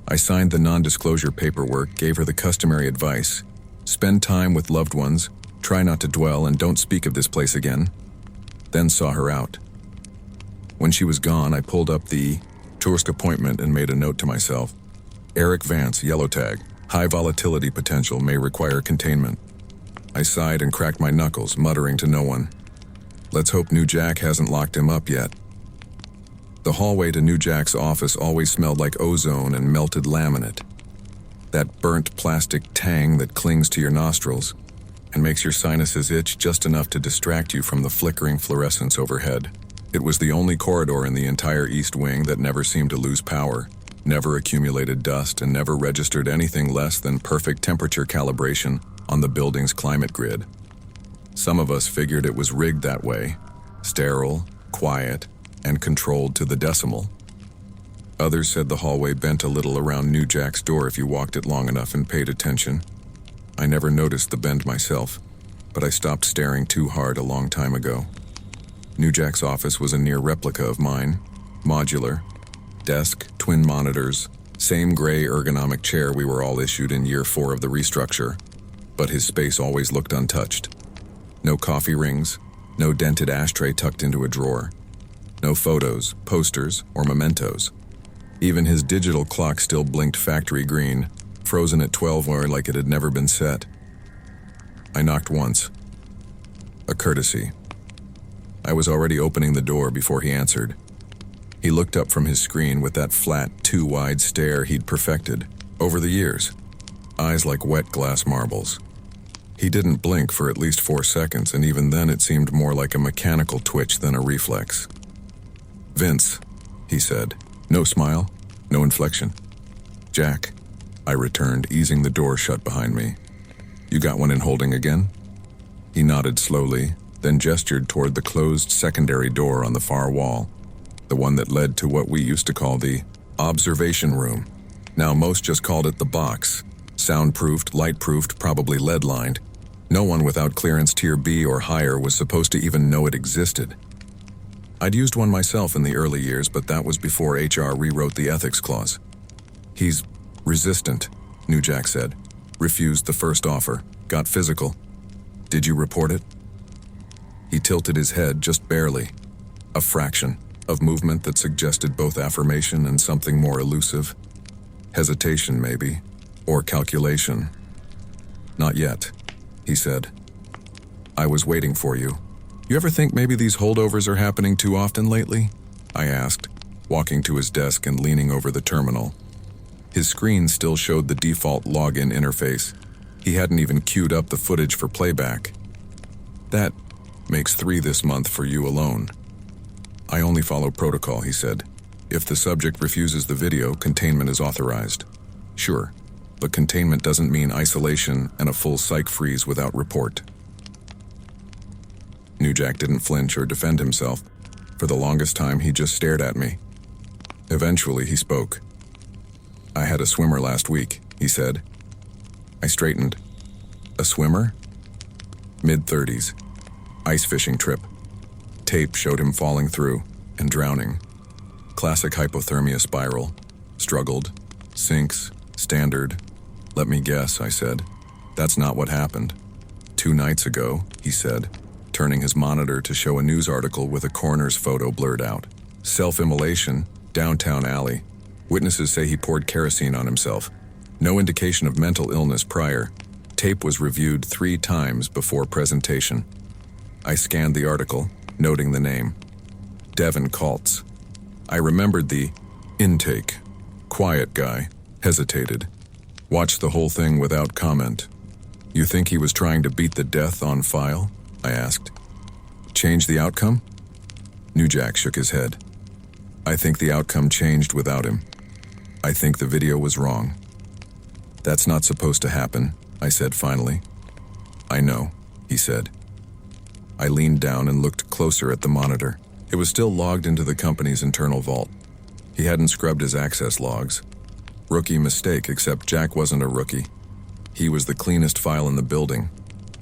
I signed the non-disclosure paperwork, gave her the customary advice. Spend time with loved ones, try not to dwell, and don't speak of this place again. Then saw her out. When she was gone, I pulled up the tourist appointment and made a note to myself. Eric Vance, yellow tag. High volatility potential, may require containment. I sighed and cracked my knuckles, muttering to no one. Let's hope New Jack hasn't locked him up yet. The hallway to New Jack's office always smelled like ozone and melted laminate. That burnt plastic tang that clings to your nostrils and makes your sinuses itch just enough to distract you from the flickering fluorescence overhead. It was the only corridor in the entire East Wing that never seemed to lose power, never accumulated dust, and never registered anything less than perfect temperature calibration on the building's climate grid. Some of us figured it was rigged that way, sterile, quiet, and controlled to the decimal. Others said the hallway bent a little around New Jack's door if you walked it long enough and paid attention. I never noticed the bend myself, but I stopped staring too hard a long time ago. New Jack's office was a near replica of mine, modular, desk, twin monitors, same gray ergonomic chair we were all issued in year 4 of the restructure, but his space always looked untouched. No coffee rings, no dented ashtray tucked into a drawer, no photos, posters, or mementos. Even his digital clock still blinked factory green, frozen at 12 or like it had never been set. I knocked once. A courtesy. I was already opening the door before he answered. He looked up from his screen with that flat, too wide stare he'd perfected over the years, eyes like wet glass marbles. He didn't blink for at least 4 seconds, and even then it seemed more like a mechanical twitch than a reflex. "Vince," he said. No smile, no inflection. "Jack," I returned, easing the door shut behind me. "You got one in holding again?" He nodded slowly, then gestured toward the closed secondary door on the far wall, the one that led to what we used to call the observation room. Now most just called it the box. Soundproofed, light-proofed, probably lead-lined. No one without clearance tier B or higher was supposed to even know it existed. I'd used one myself in the early years, but that was before HR rewrote the ethics clause. He's resistant, New Jack said. Refused the first offer. Got physical. Did you report it? He tilted his head just barely. A fraction of movement that suggested both affirmation and something more elusive. Hesitation, maybe. Or calculation. Not yet, he said. I was waiting for you. You ever think maybe these holdovers are happening too often lately? I asked, walking to his desk and leaning over the terminal. His screen still showed the default login interface. He hadn't even queued up the footage for playback. That makes 3 this month for you alone. I only follow protocol, he said. If the subject refuses the video, containment is authorized. Sure, but containment doesn't mean isolation and a full psych freeze without report. New Jack didn't flinch or defend himself. For the longest time, he just stared at me. Eventually, he spoke. I had a swimmer last week, he said. I straightened. A swimmer? Mid-30s. Ice fishing trip. Tape showed him falling through and drowning. Classic hypothermia spiral. Struggled. Sinks. Standard. Let me guess, I said. That's not what happened. 2 nights ago, he said, turning his monitor to show a news article with a coroner's photo blurred out. Self-immolation, downtown alley. Witnesses say he poured kerosene on himself. No indication of mental illness prior. Tape was reviewed 3 times before presentation. I scanned the article, noting the name. Devin Kaltz. I remembered the intake. Quiet guy. Hesitated. Watched the whole thing without comment. You think he was trying to beat the death on file? I asked. Change the outcome? New Jack shook his head. I think the outcome changed without him. I think the video was wrong. That's not supposed to happen, I said finally. I know, he said. I leaned down and looked closer at the monitor. It was still logged into the company's internal vault. He hadn't scrubbed his access logs. Rookie mistake, except Jack wasn't a rookie. He was the cleanest file in the building.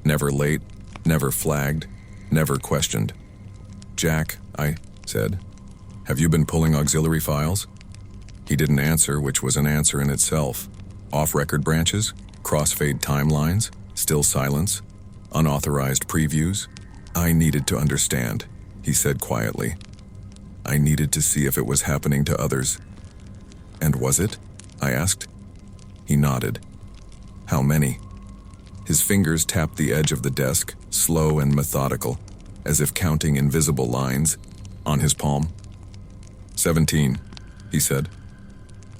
Never late, never flagged, never questioned. Jack, I said, have you been pulling auxiliary files? He didn't answer, which was an answer in itself. Off-record branches, crossfade timelines, still silence, unauthorized previews. I needed to understand, he said quietly. I needed to see if it was happening to others. And was it? I asked. He nodded. How many? His fingers tapped the edge of the desk, slow and methodical, as if counting invisible lines on his palm. 17, he said.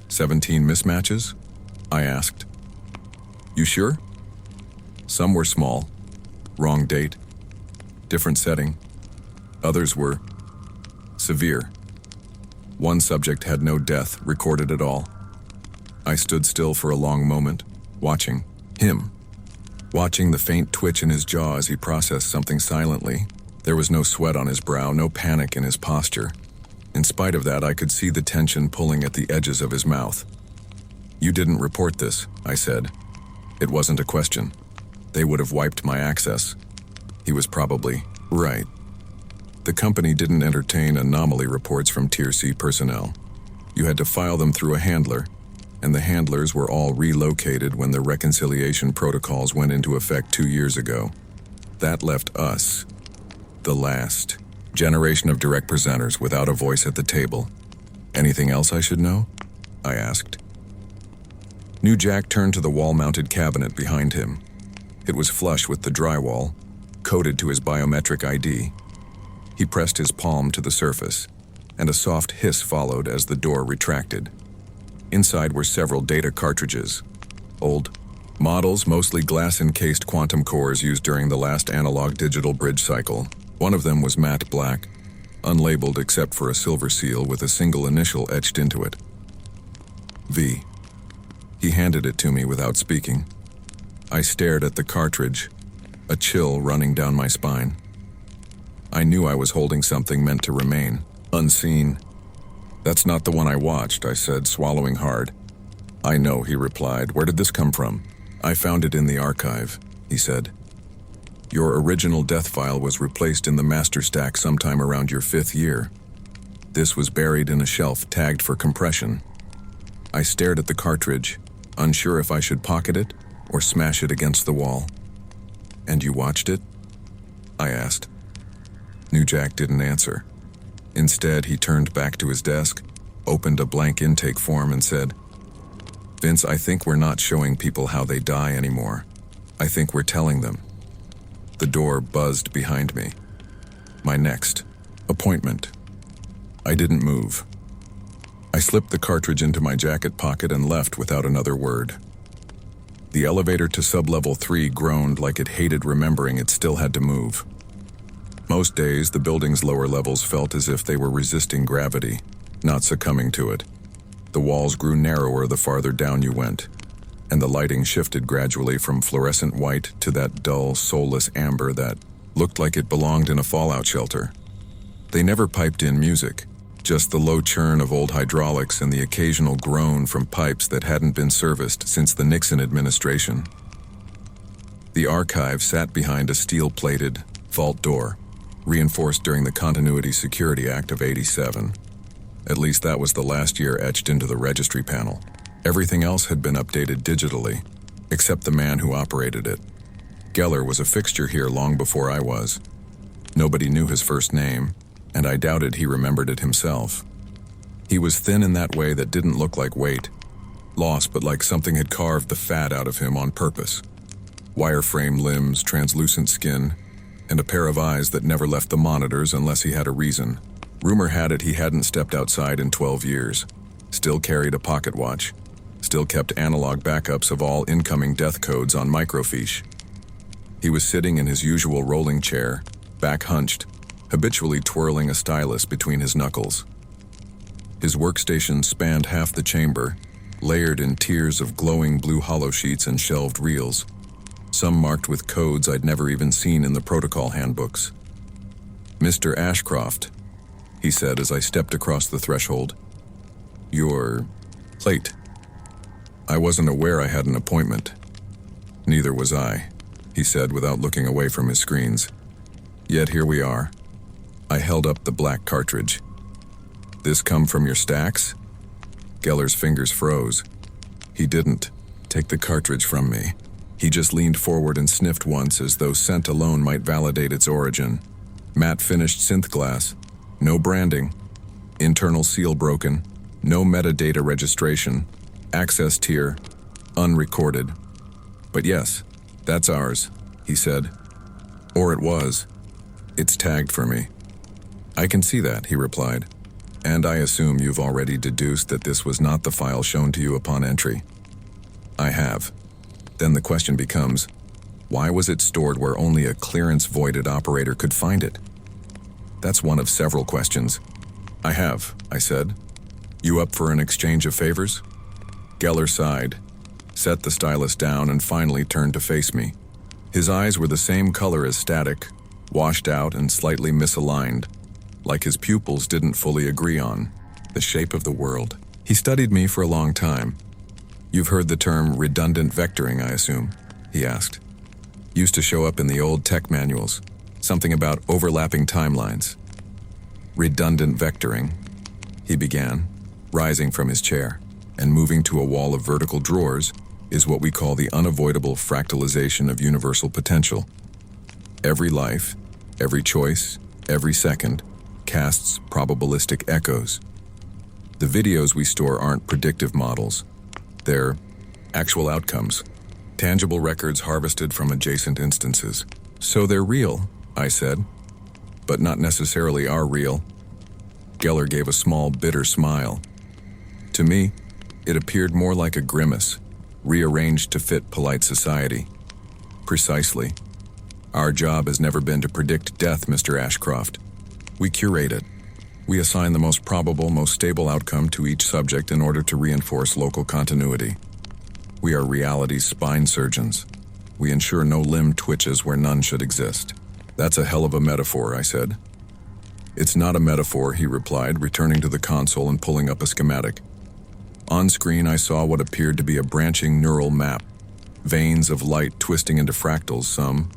17 mismatches? I asked. You sure? Some were small. Wrong date. Different setting. Others were severe. One subject had no death recorded at all. I stood still for a long moment, watching him. Watching the faint twitch in his jaw as he processed something silently. There was no sweat on his brow, no panic in his posture. In spite of that, I could see the tension pulling at the edges of his mouth. You didn't report this, I said. It wasn't a question. They would have wiped my access. He was probably right. The company didn't entertain anomaly reports from Tier C personnel. You had to file them through a handler, and the handlers were all relocated when the reconciliation protocols went into effect 2 years ago. That left us, the last generation of direct presenters without a voice at the table. Anything else I should know? I asked. New Jack turned to the wall-mounted cabinet behind him. It was flush with the drywall, coded to his biometric ID. He pressed his palm to the surface, and a soft hiss followed as the door retracted. Inside were several data cartridges. Old models, mostly glass-encased quantum cores used during the last analog-digital bridge cycle. One of them was matte black, unlabeled except for a silver seal with a single initial etched into it. V. He handed it to me without speaking. I stared at the cartridge, a chill running down my spine. I knew I was holding something meant to remain, unseen. "That's not the one I watched," I said, swallowing hard. "I know," he replied. "Where did this come from?" "I found it in the archive," he said. "Your original death file was replaced in the master stack sometime around your 5th year. This was buried in a shelf tagged for compression." I stared at the cartridge, unsure if I should pocket it or smash it against the wall. "And you watched it?" I asked. New Jack didn't answer. Instead, he turned back to his desk, opened a blank intake form and said, "Vince, I think we're not showing people how they die anymore. I think we're telling them." The door buzzed behind me. My next appointment. I didn't move. I slipped the cartridge into my jacket pocket and left without another word. The elevator to sublevel 3 groaned like it hated remembering it still had to move. Most days, the building's lower levels felt as if they were resisting gravity, not succumbing to it. The walls grew narrower the farther down you went, and the lighting shifted gradually from fluorescent white to that dull, soulless amber that looked like it belonged in a fallout shelter. They never piped in music, just the low churn of old hydraulics and the occasional groan from pipes that hadn't been serviced since the Nixon administration. The archive sat behind a steel-plated vault door, reinforced during the Continuity Security Act of '87. At least that was the last year etched into the registry panel. Everything else had been updated digitally, except the man who operated it. Geller was a fixture here long before I was. Nobody knew his first name, and I doubted he remembered it himself. He was thin in that way that didn't look like weight, lost but like something had carved the fat out of him on purpose. Wireframe limbs, translucent skin, and a pair of eyes that never left the monitors unless he had a reason. Rumor had it he hadn't stepped outside in 12 years, still carried a pocket watch, still kept analog backups of all incoming death codes on microfiche. He was sitting in his usual rolling chair, back hunched, habitually twirling a stylus between his knuckles. His workstation spanned half the chamber, layered in tiers of glowing blue hollow-sheets and shelved reels, some marked with codes I'd never even seen in the protocol handbooks. "Mr. Ashcroft," he said as I stepped across the threshold. "You're late." I wasn't aware I had an appointment. "Neither was I," he said without looking away from his screens. "Yet here we are." I held up the black cartridge. "This come from your stacks?" Geller's fingers froze. He didn't take the cartridge from me. He just leaned forward and sniffed once as though scent alone might validate its origin. Matte finished synth glass. No branding. Internal seal broken. No metadata registration. Access tier. Unrecorded. "But yes, that's ours," he said. "Or it was. It's tagged for me." "I can see that," he replied. "And I assume you've already deduced that this was not the file shown to you upon entry." "I have." Then the question becomes, why was it stored where only a clearance-voided operator could find it? That's one of several questions. "I have," I said. "You up for an exchange of favors?" Geller sighed, set the stylus down, and finally turned to face me. His eyes were the same color as static, washed out and slightly misaligned, like his pupils didn't fully agree on the shape of the world. He studied me for a long time. "You've heard the term redundant vectoring, I assume?" he asked. "Used to show up in the old tech manuals, something about overlapping timelines." "Redundant vectoring," he began, rising from his chair and moving to a wall of vertical drawers, "is what we call the unavoidable fractalization of universal potential. Every life, every choice, every second, casts probabilistic echoes. The videos we store aren't predictive models. They're actual outcomes, tangible records harvested from adjacent instances. So they're real," I said, "but not necessarily are real." Geller gave a small, bitter smile. To me, it appeared more like a grimace, rearranged to fit polite society. "Precisely. Our job has never been to predict death, Mr. Ashcroft. We curate it. We assign the most probable, most stable outcome to each subject in order to reinforce local continuity. We are reality's spine surgeons. We ensure no limb twitches where none should exist." That's a hell of a metaphor, I said. It's not a metaphor, he replied, returning to the console and pulling up a schematic. On screen, I saw what appeared to be a branching neural map, veins of light twisting into fractals, some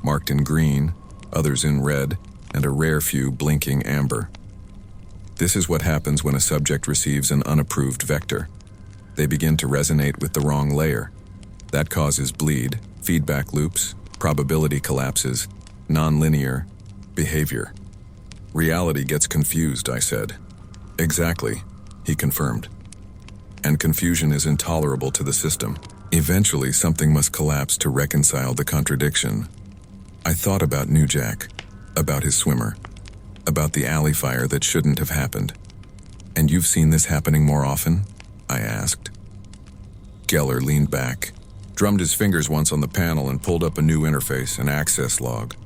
marked in green, others in red, and a rare few blinking amber. This is what happens when a subject receives an unapproved vector. They begin to resonate with the wrong layer. That causes bleed, feedback loops, probability collapses, nonlinear behavior. Reality gets confused, I said. Exactly, he confirmed. And confusion is intolerable to the system. Eventually, something must collapse to reconcile the contradiction. I thought about New Jack, about his swimmer, about the alley fire that shouldn't have happened. And you've seen this happening more often? I asked. Geller leaned back, drummed his fingers once on the panel and pulled up a new interface, an access log.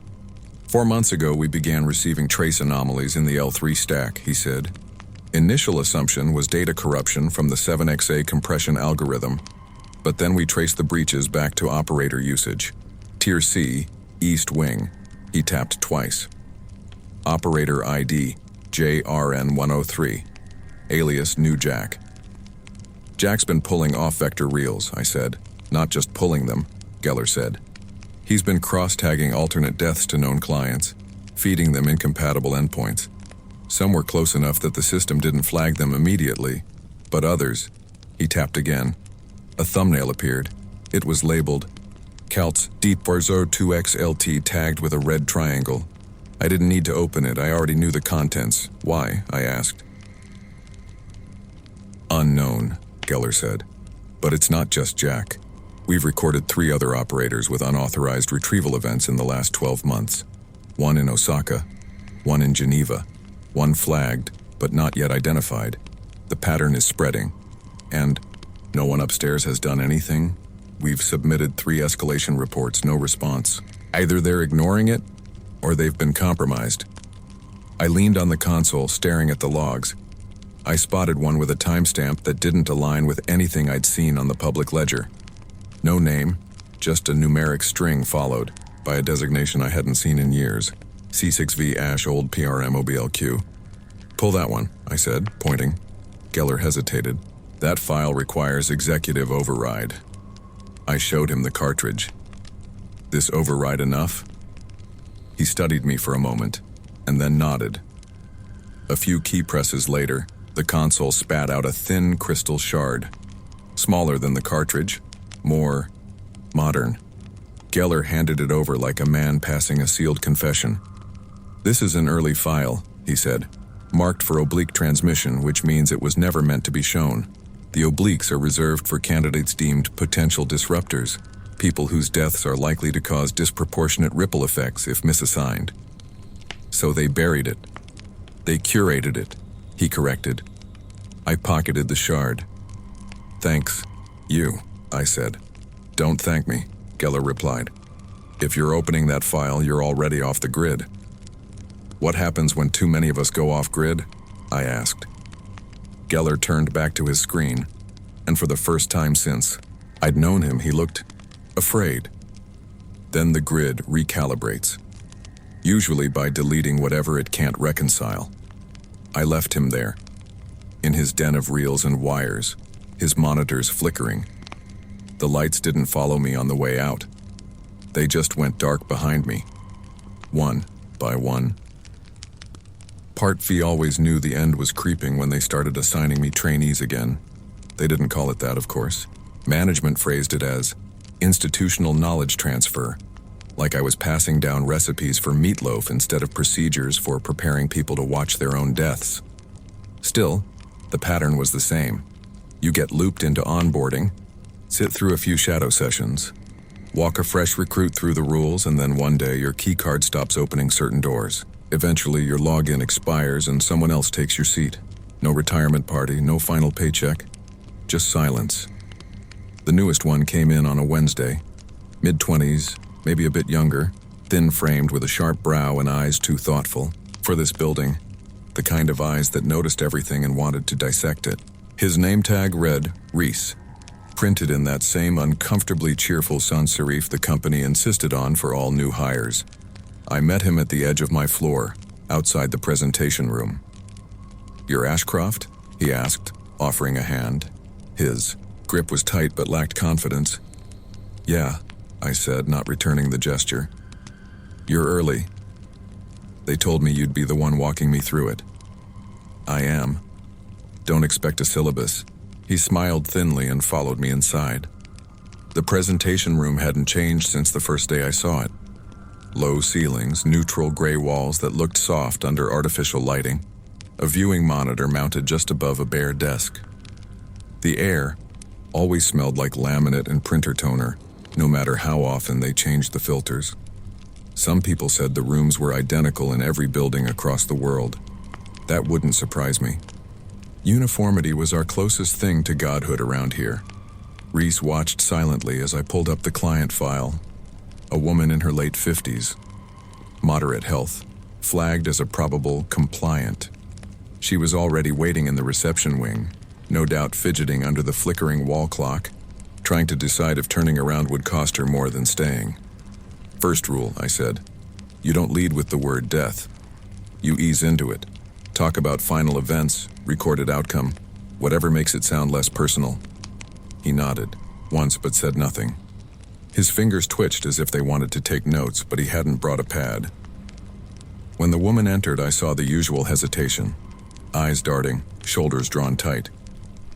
4 months ago, we began receiving trace anomalies in the L3 stack, he said. Initial assumption was data corruption from the 7XA compression algorithm, but then we traced the breaches back to operator usage. Tier C, East Wing. He tapped twice. Operator ID, JRN103. Alias New Jack. Jack's been pulling off-vector reels, I said. Not just pulling them, Geller said. He's been cross-tagging alternate deaths to known clients, feeding them incompatible endpoints. Some were close enough that the system didn't flag them immediately, but others, he tapped again. A thumbnail appeared. It was labeled Calt's Deep Varzo 2XLT tagged with a red triangle. I didn't need to open it, I already knew the contents. Why? I asked. Unknown, Geller said. But it's not just Jack. We've recorded 3 other operators with unauthorized retrieval events in the last 12 months. 1 in Osaka, 1 in Geneva, 1 flagged, but not yet identified. The pattern is spreading. And no one upstairs has done anything? We've submitted 3 escalation reports, no response. Either they're ignoring it, or they've been compromised. I leaned on the console, staring at the logs. I spotted one with a timestamp that didn't align with anything I'd seen on the public ledger. No name, just a numeric string followed by a designation I hadn't seen in years. C6V Ash Old PRM OBLQ. Pull that one, I said, pointing. Geller hesitated. That file requires executive override. I showed him the cartridge. This override enough? He studied me for a moment, and then nodded. A few key presses later, the console spat out a thin crystal shard. Smaller than the cartridge, more modern. Geller handed it over like a man passing a sealed confession. This is an early file, he said, marked for oblique transmission, which means it was never meant to be shown. The obliques are reserved for candidates deemed potential disruptors, people whose deaths are likely to cause disproportionate ripple effects if misassigned. So they buried it. They curated it, he corrected. I pocketed the shard. Thanks, you, I said. Don't thank me, Geller replied. If you're opening that file, you're already off the grid. What happens when too many of us go off grid? I asked. Geller turned back to his screen, and for the first time since I'd known him, he looked afraid. Then the grid recalibrates, usually by deleting whatever it can't reconcile. I left him there, in his den of reels and wires, his monitors flickering. The lights didn't follow me on the way out. They just went dark behind me, one by one. Part V always knew the end was creeping when they started assigning me trainees again. They didn't call it that, of course. Management phrased it as institutional knowledge transfer, like I was passing down recipes for meatloaf instead of procedures for preparing people to watch their own deaths. Still, the pattern was the same. You get looped into onboarding, sit through a few shadow sessions, walk a fresh recruit through the rules, and then one day your keycard stops opening certain doors. Eventually, your login expires and someone else takes your seat. No retirement party, no final paycheck, just silence. The newest one came in on a Wednesday, mid-20s, maybe a bit younger, thin-framed with a sharp brow and eyes too thoughtful. For this building, the kind of eyes that noticed everything and wanted to dissect it. His name tag read Reese, printed in that same uncomfortably cheerful sans serif the company insisted on for all new hires. I met him at the edge of my floor, outside the presentation room. "You're Ashcroft?" he asked, offering a hand. His grip was tight but lacked confidence. "Yeah," I said, not returning the gesture. "You're early. They told me you'd be the one walking me through it." "I am. Don't expect a syllabus." He smiled thinly and followed me inside. The presentation room hadn't changed since the first day I saw it. Low ceilings, neutral gray walls that looked soft under artificial lighting, a viewing monitor mounted just above a bare desk. The air always smelled like laminate and printer toner, no matter how often they changed the filters. Some people said the rooms were identical in every building across the world. That wouldn't surprise me. Uniformity was our closest thing to godhood around here. Reese watched silently as I pulled up the client file. A woman in her late 50s, moderate health, flagged as a probable compliant. She was already waiting in the reception wing, no doubt fidgeting under the flickering wall clock, trying to decide if turning around would cost her more than staying. "First rule," I said, "you don't lead with the word death. You ease into it. Talk about final events, recorded outcome, whatever makes it sound less personal." He nodded, once but said nothing. His fingers twitched as if they wanted to take notes, but he hadn't brought a pad. When the woman entered, I saw the usual hesitation, eyes darting, shoulders drawn tight.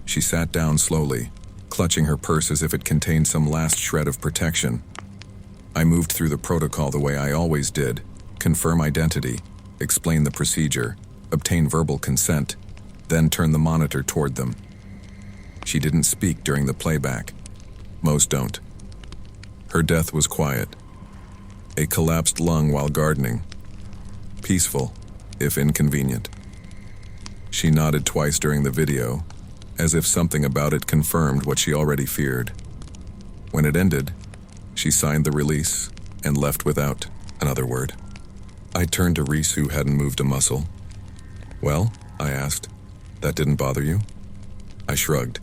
She sat down slowly, clutching her purse as if it contained some last shred of protection. I moved through the protocol the way I always did: confirm identity, explain the procedure, obtain verbal consent, then turn the monitor toward them. She didn't speak during the playback. Most don't. Her death was quiet. A collapsed lung while gardening. Peaceful, if inconvenient. She nodded twice during the video, as if something about it confirmed what she already feared. When it ended, she signed the release and left without another word. I turned to Reese, who hadn't moved a muscle. "Well?" I asked. "That didn't bother you?" I shrugged.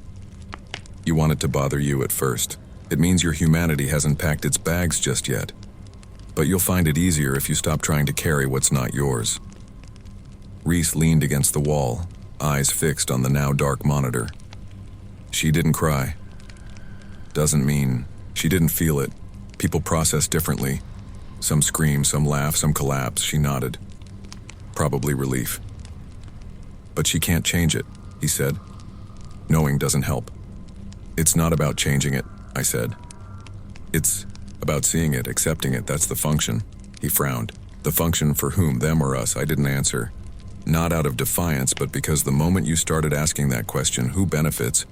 "You want it to bother you at first. It means your humanity hasn't packed its bags just yet. But you'll find it easier if you stop trying to carry what's not yours." Reese leaned against the wall, eyes fixed on the now dark monitor. "She didn't cry. Doesn't mean she didn't feel it. People process differently. Some scream, some laugh, some collapse." She nodded. "Probably relief." "But she can't change it," he said. "Knowing doesn't help." "It's not about changing it," I said. "It's about seeing it, accepting it. That's the function." He frowned. "The function for whom, them or us?" I didn't answer. Not out of defiance, but because the moment you started asking that question, who benefits,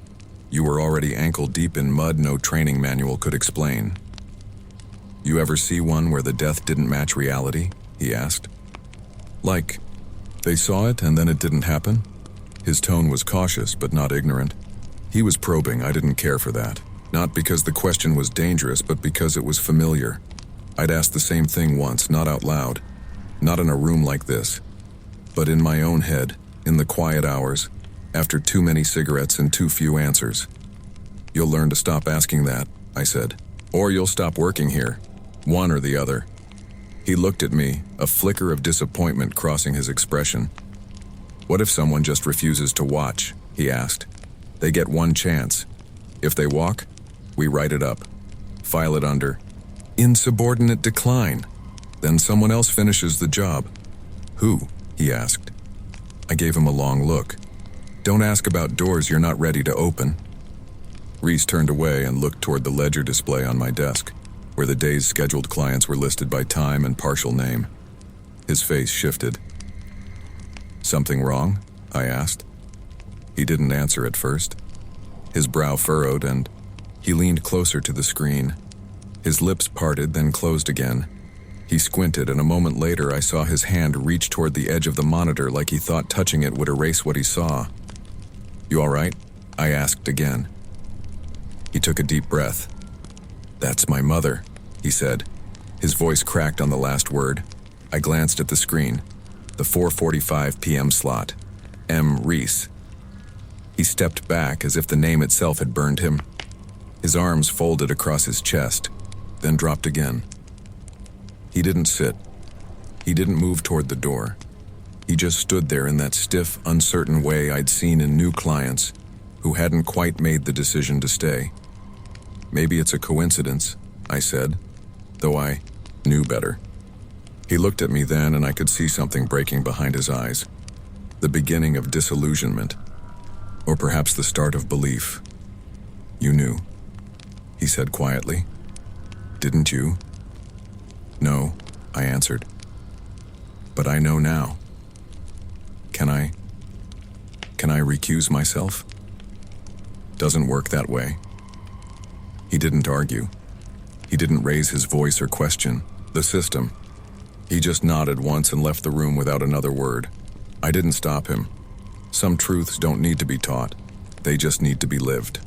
you were already ankle-deep in mud no training manual could explain. "You ever see one where the death didn't match reality?" he asked. "Like, they saw it and then it didn't happen?" His tone was cautious, but not ignorant. He was probing. I didn't care for that. Not because the question was dangerous, but because it was familiar. I'd asked the same thing once, not out loud, not in a room like this, but in my own head, in the quiet hours, after too many cigarettes and too few answers. "You'll learn to stop asking that," I said, "or you'll stop working here. One or the other." He looked at me, a flicker of disappointment crossing his expression. "What if someone just refuses to watch?" he asked. "They get one chance. If they walk, we write it up, file it under insubordinate decline. Then someone else finishes the job." "Who?" he asked. I gave him a long look. "Don't ask about doors you're not ready to open." Reese turned away and looked toward the ledger display on my desk, where the day's scheduled clients were listed by time and partial name. His face shifted. "Something wrong?" I asked. He didn't answer at first. His brow furrowed and he leaned closer to the screen. His lips parted, then closed again. He squinted, and a moment later I saw his hand reach toward the edge of the monitor like he thought touching it would erase what he saw. "You all right?" I asked again. He took a deep breath. "That's my mother," he said. His voice cracked on the last word. I glanced at the screen. The 4:45 p.m. slot. M. Reese. He stepped back as if the name itself had burned him. His arms folded across his chest, then dropped again. He didn't sit. He didn't move toward the door. He just stood there in that stiff, uncertain way I'd seen in new clients who hadn't quite made the decision to stay. Maybe it's a coincidence, I said, though I knew better. He looked at me then, and I could see something breaking behind his eyes. The beginning of disillusionment, or perhaps the start of belief. You knew, he said quietly. Didn't you? No, I answered. But I know now. Can I recuse myself? Doesn't work that way. He didn't argue. He didn't raise his voice or question the system. He just nodded once and left the room without another word. I didn't stop him. Some truths don't need to be taught. They just need to be lived.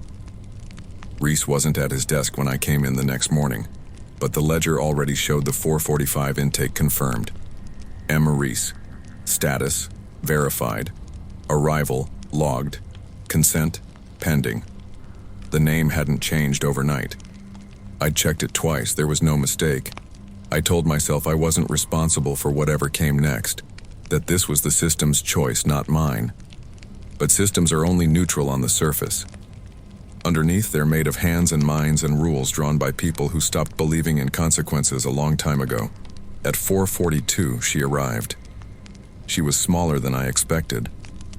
Reese wasn't at his desk when I came in the next morning, but the ledger already showed the 4:45 intake confirmed. Emma Reese. Status, verified. Arrival, logged. Consent, pending. The name hadn't changed overnight. I'd checked it twice, there was no mistake. I told myself I wasn't responsible for whatever came next, that this was the system's choice, not mine. But systems are only neutral on the surface. Underneath, they're made of hands and minds and rules drawn by people who stopped believing in consequences a long time ago. At 4:42, she arrived. She was smaller than I expected,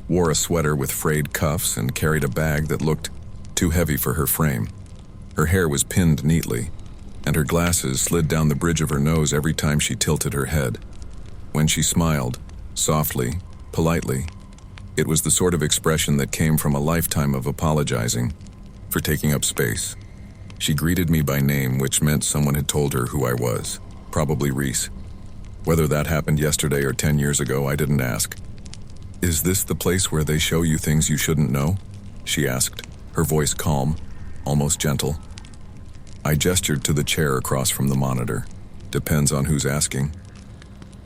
wore a sweater with frayed cuffs, and carried a bag that looked too heavy for her frame. Her hair was pinned neatly, and her glasses slid down the bridge of her nose every time she tilted her head. When she smiled, softly, politely, it was the sort of expression that came from a lifetime of apologizing for taking up space. She greeted me by name, which meant someone had told her who I was, probably Reese. Whether that happened yesterday or 10 years ago, I didn't ask. "Is this the place where they show you things you shouldn't know?" she asked, her voice calm, almost gentle. I gestured to the chair across from the monitor. Depends on who's asking.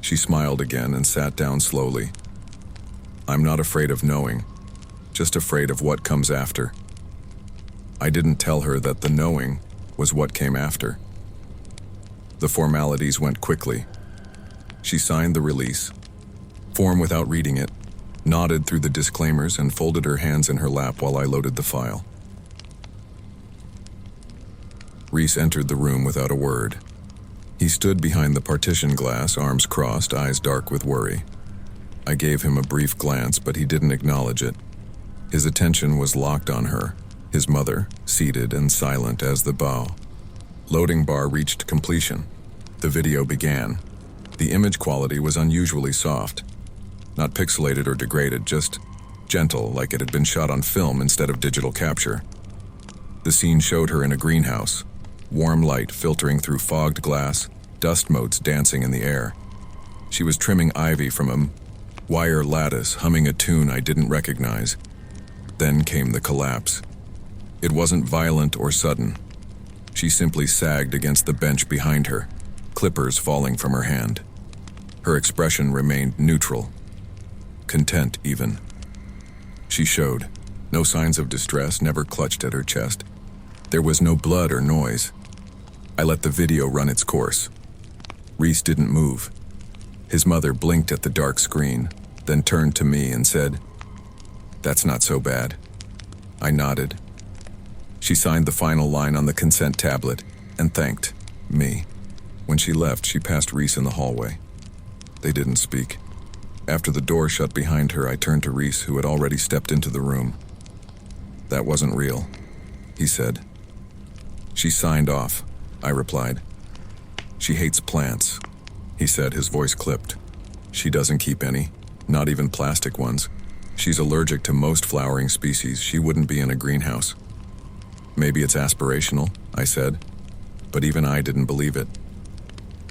She smiled again and sat down slowly. I'm not afraid of knowing, just afraid of what comes after. I didn't tell her that the knowing was what came after. The formalities went quickly. She signed the release, form without reading it, nodded through the disclaimers, and folded her hands in her lap while I loaded the file. Reese entered the room without a word. He stood behind the partition glass, arms crossed, eyes dark with worry. I gave him a brief glance, but he didn't acknowledge it. His attention was locked on her, his mother, seated and silent as the bow. Loading bar reached completion. The video began. The image quality was unusually soft. Not pixelated or degraded, just gentle, like it had been shot on film instead of digital capture. The scene showed her in a greenhouse, warm light filtering through fogged glass, dust motes dancing in the air. She was trimming ivy from a wire lattice, humming a tune I didn't recognize. Then came the collapse. It wasn't violent or sudden. She simply sagged against the bench behind her, clippers falling from her hand. Her expression remained neutral, content even. She showed no signs of distress, never clutched at her chest. There was no blood or noise. I let the video run its course. Reese didn't move. His mother blinked at the dark screen, then turned to me and said, "That's not so bad." I nodded. She signed the final line on the consent tablet and thanked me. When she left, she passed Reese in the hallway. They didn't speak. After the door shut behind her, I turned to Reese, who had already stepped into the room. "That wasn't real," he said. "She signed off," I replied. "She hates plants," he said, his voice clipped. "She doesn't keep any, not even plastic ones. She's allergic to most flowering species. She wouldn't be in a greenhouse." "Maybe it's aspirational," I said, but even I didn't believe it.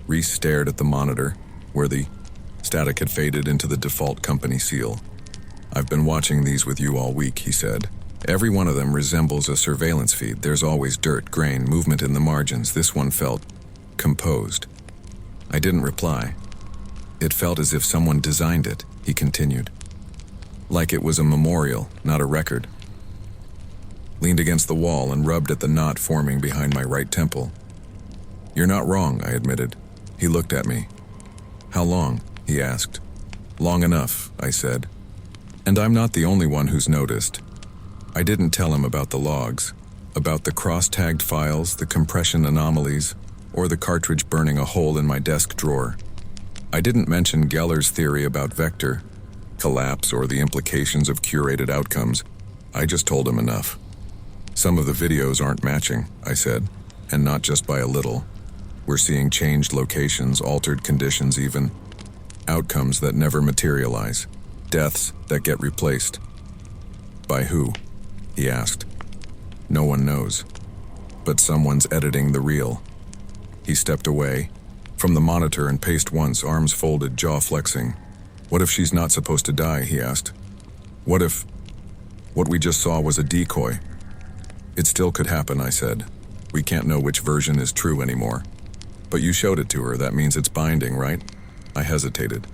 Reese stared at the monitor, where the static had faded into the default company seal. "I've been watching these with you all week," he said. "Every one of them resembles a surveillance feed. There's always dirt, grain, movement in the margins. This one felt composed." I didn't reply. "It felt as if someone designed it," he continued. "Like it was a memorial, not a record." Leaned against the wall and rubbed at the knot forming behind my right temple. "You're not wrong," I admitted. He looked at me. How long? He asked. Long enough, I said. And I'm not the only one who's noticed. I didn't tell him about the logs, about the cross-tagged files, the compression anomalies, or the cartridge burning a hole in my desk drawer. I didn't mention Geller's theory about vector, collapse, or the implications of curated outcomes. I just told him enough. Some of the videos aren't matching, I said, and not just by a little. We're seeing changed locations, altered conditions even. Outcomes that never materialize. Deaths that get replaced. By who? He asked. No one knows. But someone's editing the reel. He stepped away from the monitor and paced once, arms folded, jaw flexing. What if she's not supposed to die, he asked. What if what we just saw was a decoy? It still could happen, I said. We can't know which version is true anymore. But you showed it to her, that means it's binding, right? I hesitated.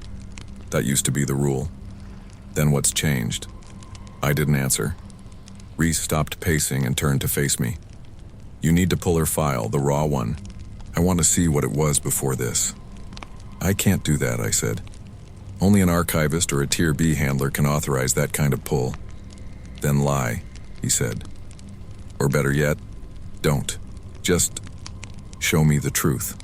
That used to be the rule. Then what's changed? I didn't answer. Reese stopped pacing and turned to face me. You need to pull her file, the raw one. I want to see what it was before this. I can't do that, I said. Only an archivist or a Tier B handler can authorize that kind of pull. Then lie, he said. Or better yet, don't. Just show me the truth.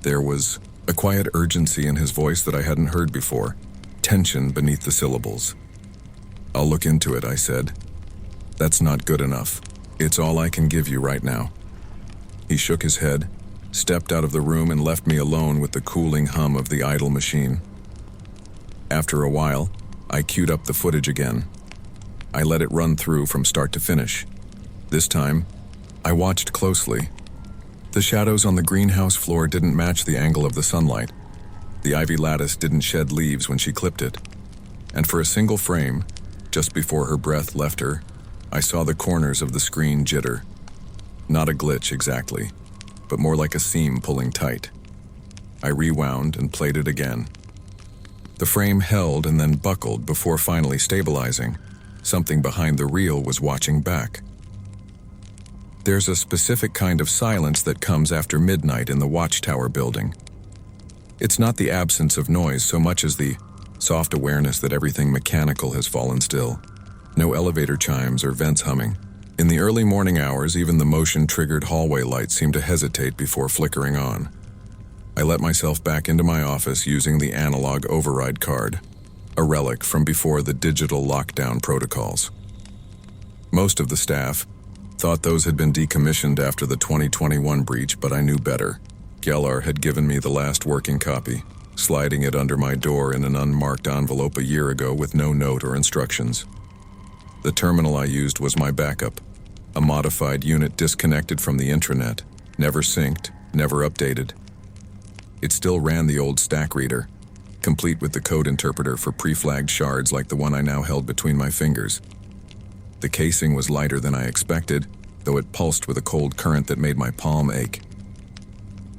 There was a quiet urgency in his voice that I hadn't heard before, tension beneath the syllables. I'll look into it, I said. That's not good enough. It's all I can give you right now. He shook his head, stepped out of the room, and left me alone with the cooling hum of the idle machine. After a while, I queued up the footage again. I let it run through from start to finish. This time, I watched closely. The shadows on the greenhouse floor didn't match the angle of the sunlight. The ivy lattice didn't shed leaves when she clipped it. And for a single frame, just before her breath left her, I saw the corners of the screen jitter. Not a glitch exactly, but more like a seam pulling tight. I rewound and played it again. The frame held and then buckled before finally stabilizing. Something behind the reel was watching back. There's a specific kind of silence that comes after midnight in the watchtower building. It's not the absence of noise so much as the soft awareness that everything mechanical has fallen still. No elevator chimes or vents humming. In the early morning hours, even the motion-triggered hallway lights seem to hesitate before flickering on. I let myself back into my office using the analog override card, a relic from before the digital lockdown protocols. Most of the staff thought those had been decommissioned after the 2021 breach, but I knew better. Gellar had given me the last working copy, sliding it under my door in an unmarked envelope a year ago with no note or instructions. The terminal I used was my backup, a modified unit disconnected from the intranet, never synced, never updated. It still ran the old stack reader, complete with the code interpreter for pre-flagged shards like the one I now held between my fingers. The casing was lighter than I expected, though it pulsed with a cold current that made my palm ache.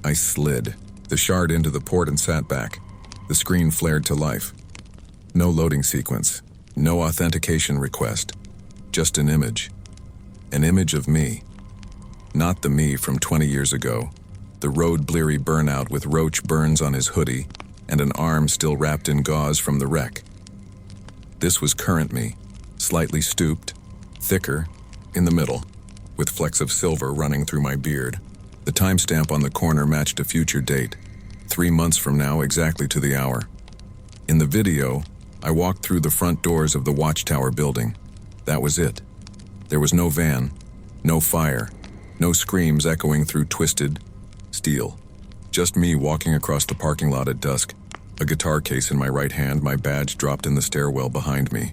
I slid the shard into the port and sat back. The screen flared to life. No loading sequence, no authentication request, just an image. An image of me. Not the me from 20 years ago, the road-bleary burnout with roach burns on his hoodie and an arm still wrapped in gauze from the wreck. This was current me, slightly stooped, thicker, in the middle, with flecks of silver running through my beard. The timestamp on the corner matched a future date, 3 months from now exactly to the hour. In the video, I walked through the front doors of the watchtower building. That was it. There was no van, no fire, no screams echoing through twisted steel. Just me walking across the parking lot at dusk, a guitar case in my right hand, my badge dropped in the stairwell behind me.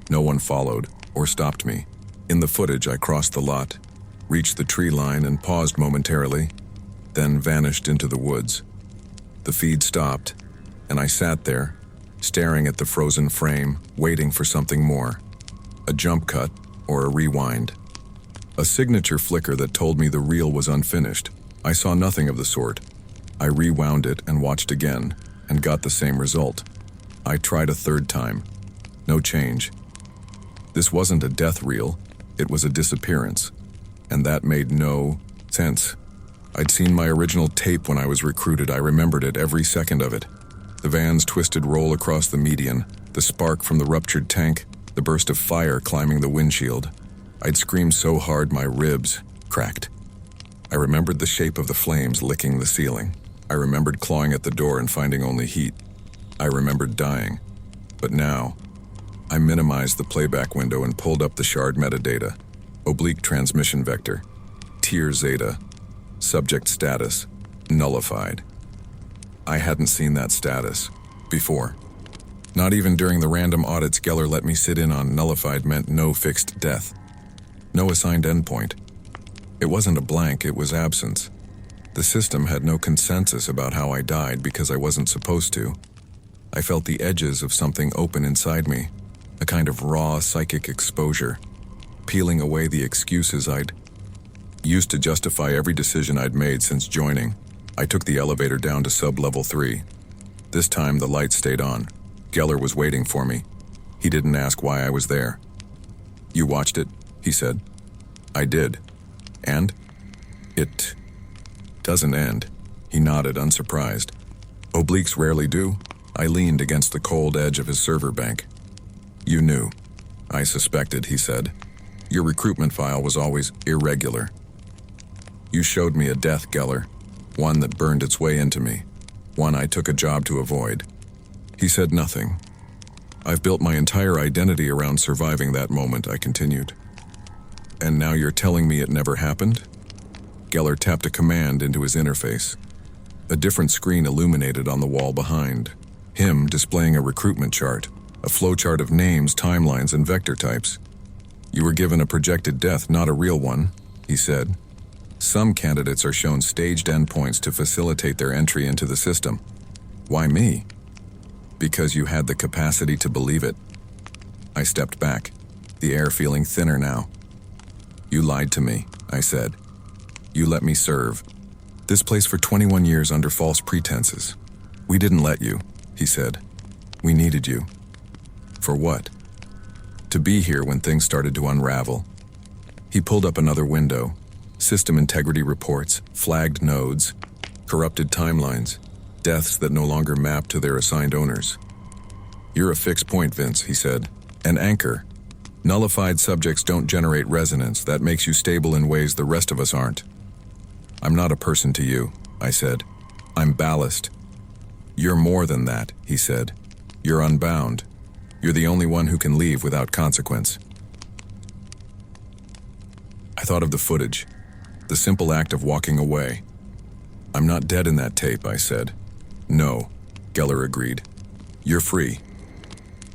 No one followed or stopped me. In the footage, I crossed the lot, reached the tree line and paused momentarily, then vanished into the woods. The feed stopped, and I sat there, staring at the frozen frame, waiting for something more. A jump cut or a rewind. A signature flicker that told me the reel was unfinished. I saw nothing of the sort. I rewound it and watched again, and got the same result. I tried a third time. No change. This wasn't a death reel, it was a disappearance. And that made no sense. I'd seen my original tape when I was recruited. I remembered it, every second of it. The van's twisted roll across the median, the spark from the ruptured tank, the burst of fire climbing the windshield. I'd screamed so hard my ribs cracked. I remembered the shape of the flames licking the ceiling. I remembered clawing at the door and finding only heat. I remembered dying. But now, I minimized the playback window and pulled up the shard metadata. Oblique transmission vector. Tier Zeta. Subject status. Nullified. I hadn't seen that status before. Not even during the random audits Geller let me sit in on. Nullified meant no fixed death. No assigned endpoint. It wasn't a blank, it was absence. The system had no consensus about how I died because I wasn't supposed to. I felt the edges of something open inside me, a kind of raw psychic exposure, peeling away the excuses I'd used to justify every decision I'd made since joining. I took the elevator down to sub-level 3. This time the lights stayed on. Geller was waiting for me. He didn't ask why I was there. "You watched it?" he said. I did. "And?" "It doesn't end." He nodded, unsurprised. "Obliques rarely do." I leaned against the cold edge of his server bank. "You knew." "I suspected," he said. "Your recruitment file was always irregular. You showed me a death, Geller, one that burned its way into me, one I took a job to avoid." He said nothing. "I've built my entire identity around surviving that moment," I continued. "And now you're telling me it never happened?" Geller tapped a command into his interface. A different screen illuminated on the wall behind, him displaying a recruitment chart, a flowchart of names, timelines, and vector types. "You were given a projected death, not a real one," he said. "Some candidates are shown staged endpoints to facilitate their entry into the system. Why me?" "Because you had the capacity to believe it." I stepped back, the air feeling thinner now. "You lied to me," I said. "You let me serve this place for 21 years under false pretenses." "We didn't let you," he said. "We needed you." "For what?" "To be here when things started to unravel." He pulled up another window. System integrity reports, flagged nodes, corrupted timelines, deaths that no longer map to their assigned owners. "You're a fixed point, Vince," he said. "An anchor. Nullified subjects don't generate resonance. That makes you stable in ways the rest of us aren't." "I'm not a person to you," I said. "I'm ballast." "You're more than that," he said. "You're unbound. You're the only one who can leave without consequence." I thought of the footage, the simple act of walking away. "I'm not dead in that tape," I said. "No," Geller agreed. "You're free."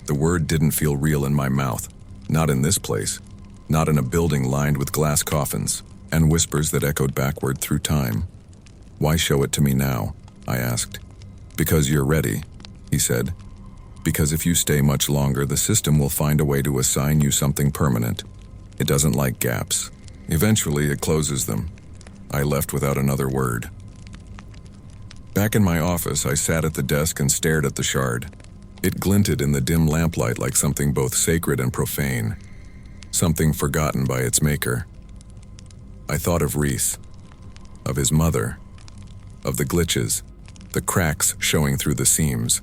The word didn't feel real in my mouth. Not in this place. Not in a building lined with glass coffins and whispers that echoed backward through time. "Why show it to me now?" I asked. "Because you're ready," he said. "Because if you stay much longer, the system will find a way to assign you something permanent. It doesn't like gaps. Eventually, it closes them." I left without another word. Back in my office, I sat at the desk and stared at the shard. It glinted in the dim lamplight like something both sacred and profane, something forgotten by its maker. I thought of Reese, of his mother, of the glitches, the cracks showing through the seams.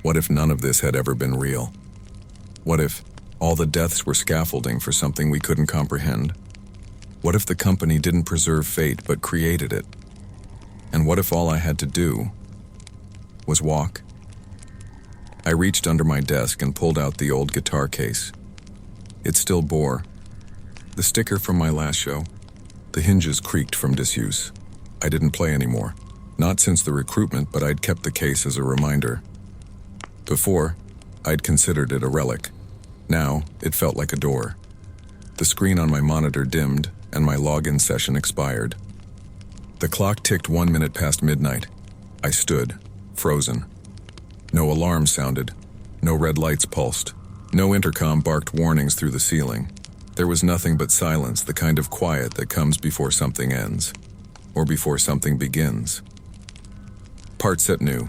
What if none of this had ever been real? What if all the deaths were scaffolding for something we couldn't comprehend? What if the company didn't preserve fate but created it? And what if all I had to do was walk? I reached under my desk and pulled out the old guitar case. It still bore the sticker from my last show. The hinges creaked from disuse. I didn't play anymore. Not since the recruitment, but I'd kept the case as a reminder. Before, I'd considered it a relic. Now, it felt like a door. The screen on my monitor dimmed, and my login session expired. The clock ticked 1 minute past midnight. I stood, frozen. No alarm sounded. No red lights pulsed. No intercom barked warnings through the ceiling. There was nothing but silence, the kind of quiet that comes before something ends, or before something begins. Partset knew.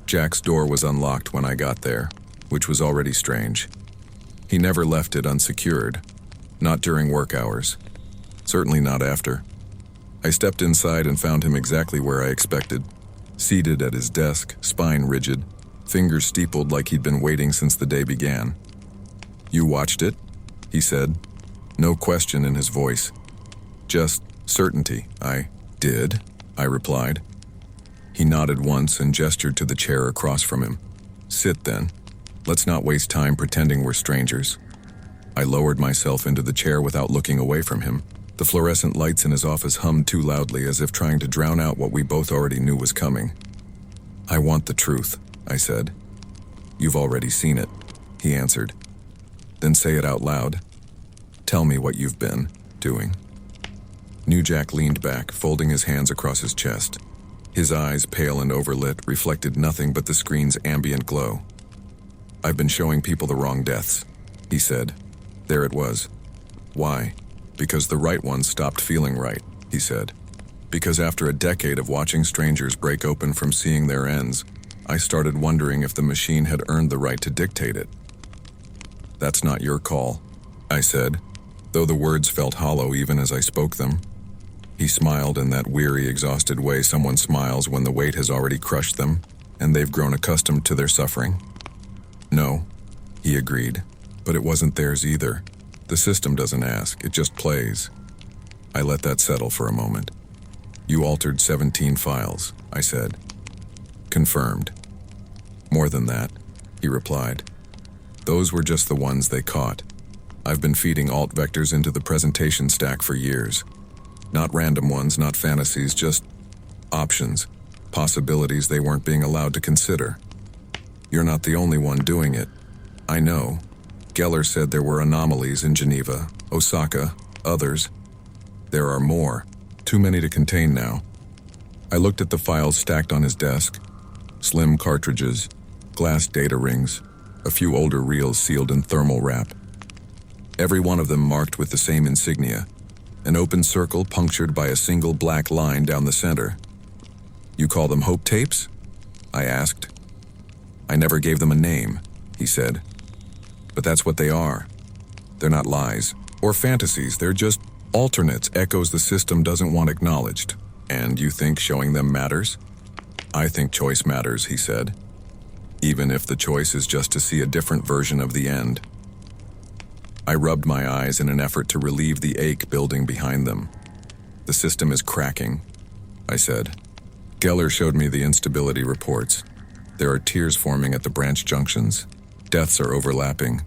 Jack's door was unlocked when I got there, which was already strange. He never left it unsecured, not during work hours, certainly not after. I stepped inside and found him exactly where I expected, seated at his desk, spine rigid, fingers steepled like he'd been waiting since the day began. "You watched it?" he said, no question in his voice. Just certainty. "I did," I replied. He nodded once and gestured to the chair across from him. "Sit then. Let's not waste time pretending we're strangers." I lowered myself into the chair without looking away from him. The fluorescent lights in his office hummed too loudly, as if trying to drown out what we both already knew was coming. "I want the truth," I said. "You've already seen it," he answered. "Then say it out loud. Tell me what you've been doing." New Jack leaned back, folding his hands across his chest. His eyes, pale and overlit, reflected nothing but the screen's ambient glow. "I've been showing people the wrong deaths," he said. There it was. "Why?" "Because the right ones stopped feeling right," he said. "Because after a decade of watching strangers break open from seeing their ends, I started wondering if the machine had earned the right to dictate it." "That's not your call," I said, though the words felt hollow even as I spoke them. He smiled in that weary, exhausted way someone smiles when the weight has already crushed them and they've grown accustomed to their suffering. "No," he agreed, "but it wasn't theirs either. The system doesn't ask, it just plays." I let that settle for a moment. "You altered 17 files," I said. "Confirmed." "More than that," he replied. "Those were just the ones they caught. I've been feeding alt vectors into the presentation stack for years. Not random ones, not fantasies, just options, possibilities they weren't being allowed to consider. You're not the only one doing it. I know. Geller said there were anomalies in Geneva, Osaka, others. There are more. Too many to contain now." I looked at the files stacked on his desk. Slim cartridges, glass data rings, a few older reels sealed in thermal wrap. Every one of them marked with the same insignia, an open circle punctured by a single black line down the center. "You call them hope tapes?" I asked. "I never gave them a name," he said. "But that's what they are. They're not lies or fantasies, they're just alternates, echoes the system doesn't want acknowledged. And you think showing them matters?" "I think choice matters," he said. "Even if the choice is just to see a different version of the end." I rubbed my eyes in an effort to relieve the ache building behind them. "The system is cracking," I said. Geller showed me the instability reports. There are tears forming at the branch junctions. Deaths are overlapping.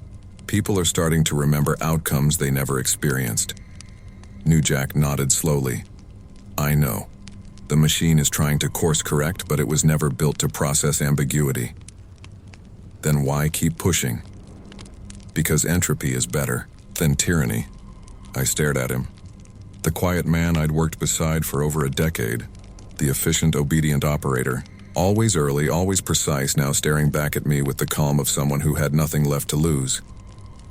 People are starting to remember outcomes they never experienced. New Jack nodded slowly. "I know. The machine is trying to course correct, but it was never built to process ambiguity." "Then why keep pushing?" "Because entropy is better than tyranny." I stared at him. The quiet man I'd worked beside for over a decade, the efficient, obedient operator, always early, always precise, now staring back at me with the calm of someone who had nothing left to lose.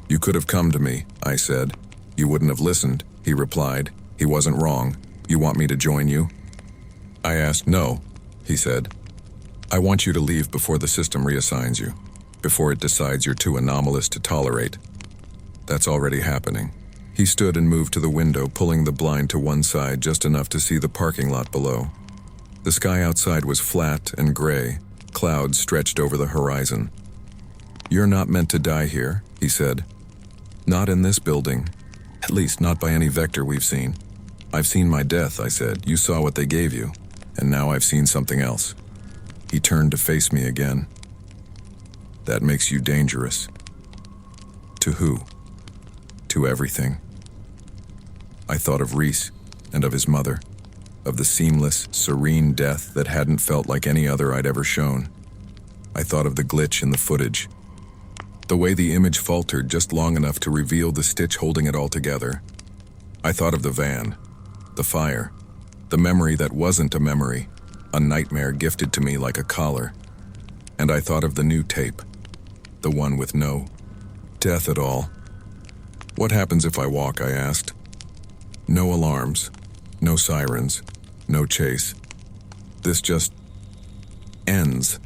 "You could have come to me," I said. "You wouldn't have listened," he replied. "He wasn't wrong. You want me to join you?" I asked. "No," he said. "I want you to leave before the system reassigns you, before it decides you're too anomalous to tolerate." "That's already happening." He stood and moved to the window, pulling the blind to one side just enough to see the parking lot below. The sky outside was flat and gray, clouds stretched over the horizon. "You're not meant to die here," he said. "Not in this building. At least not by any vector we've seen." "I've seen my death," I said. "You saw what they gave you, and now I've seen something else." He turned to face me again. "That makes you dangerous." "To who?" "To everything." I thought of Reese and of his mother, of the seamless, serene death that hadn't felt like any other I'd ever shown. I thought of the glitch in the footage, the way the image faltered just long enough to reveal the stitch holding it all together. I thought of the van, the fire, the memory that wasn't a memory, a nightmare gifted to me like a collar. And I thought of the new tape, the one with no death at all. "What happens if I walk?" I asked. "No alarms, no sirens, no chase. This just ends.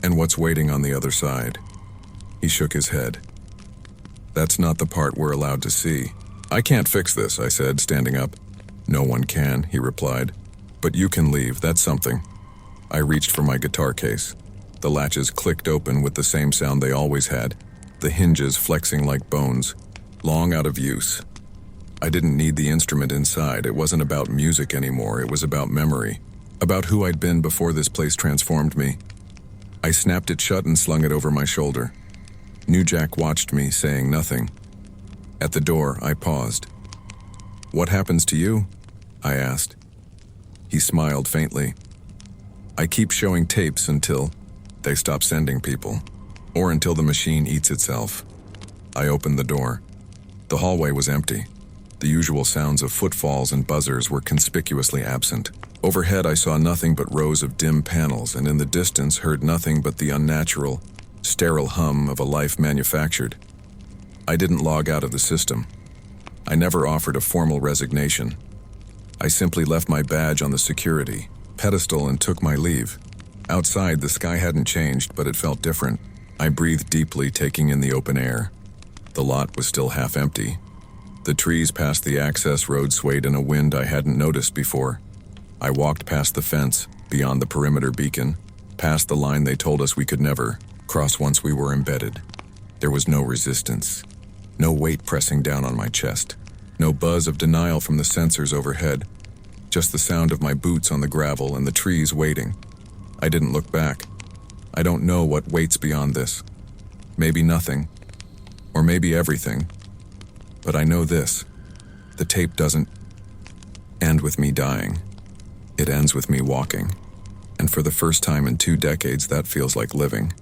And what's waiting on the other side?" He shook his head. "That's not the part we're allowed to see." "I can't fix this," I said, standing up. "No one can," he replied. "But you can leave, that's something." I reached for my guitar case. The latches clicked open with the same sound they always had, the hinges flexing like bones, long out of use. I didn't need the instrument inside. It wasn't about music anymore. It was about memory, about who I'd been before this place transformed me. I snapped it shut and slung it over my shoulder. New Jack watched me, saying nothing. At the door, I paused. "What happens to you?" I asked. He smiled faintly. "I keep showing tapes until they stop sending people, or until the machine eats itself." I opened the door. The hallway was empty. The usual sounds of footfalls and buzzers were conspicuously absent. Overhead, I saw nothing but rows of dim panels, and in the distance heard nothing but the unnatural, sterile hum of a life manufactured. I didn't log out of the system. I never offered a formal resignation. I simply left my badge on the security pedestal and took my leave. Outside, the sky hadn't changed, but it felt different. I breathed deeply, taking in the open air. The lot was still half empty. The trees past the access road swayed in a wind I hadn't noticed before. I walked past the fence, beyond the perimeter beacon, past the line they told us we could never cross once we were embedded. There was no resistance, no weight pressing down on my chest, no buzz of denial from the sensors overhead, just the sound of my boots on the gravel and the trees waiting. I didn't look back. I don't know what waits beyond this. Maybe nothing, or maybe everything. But I know this: the tape doesn't end with me dying. It ends with me walking. And for the first time in 2 decades, that feels like living.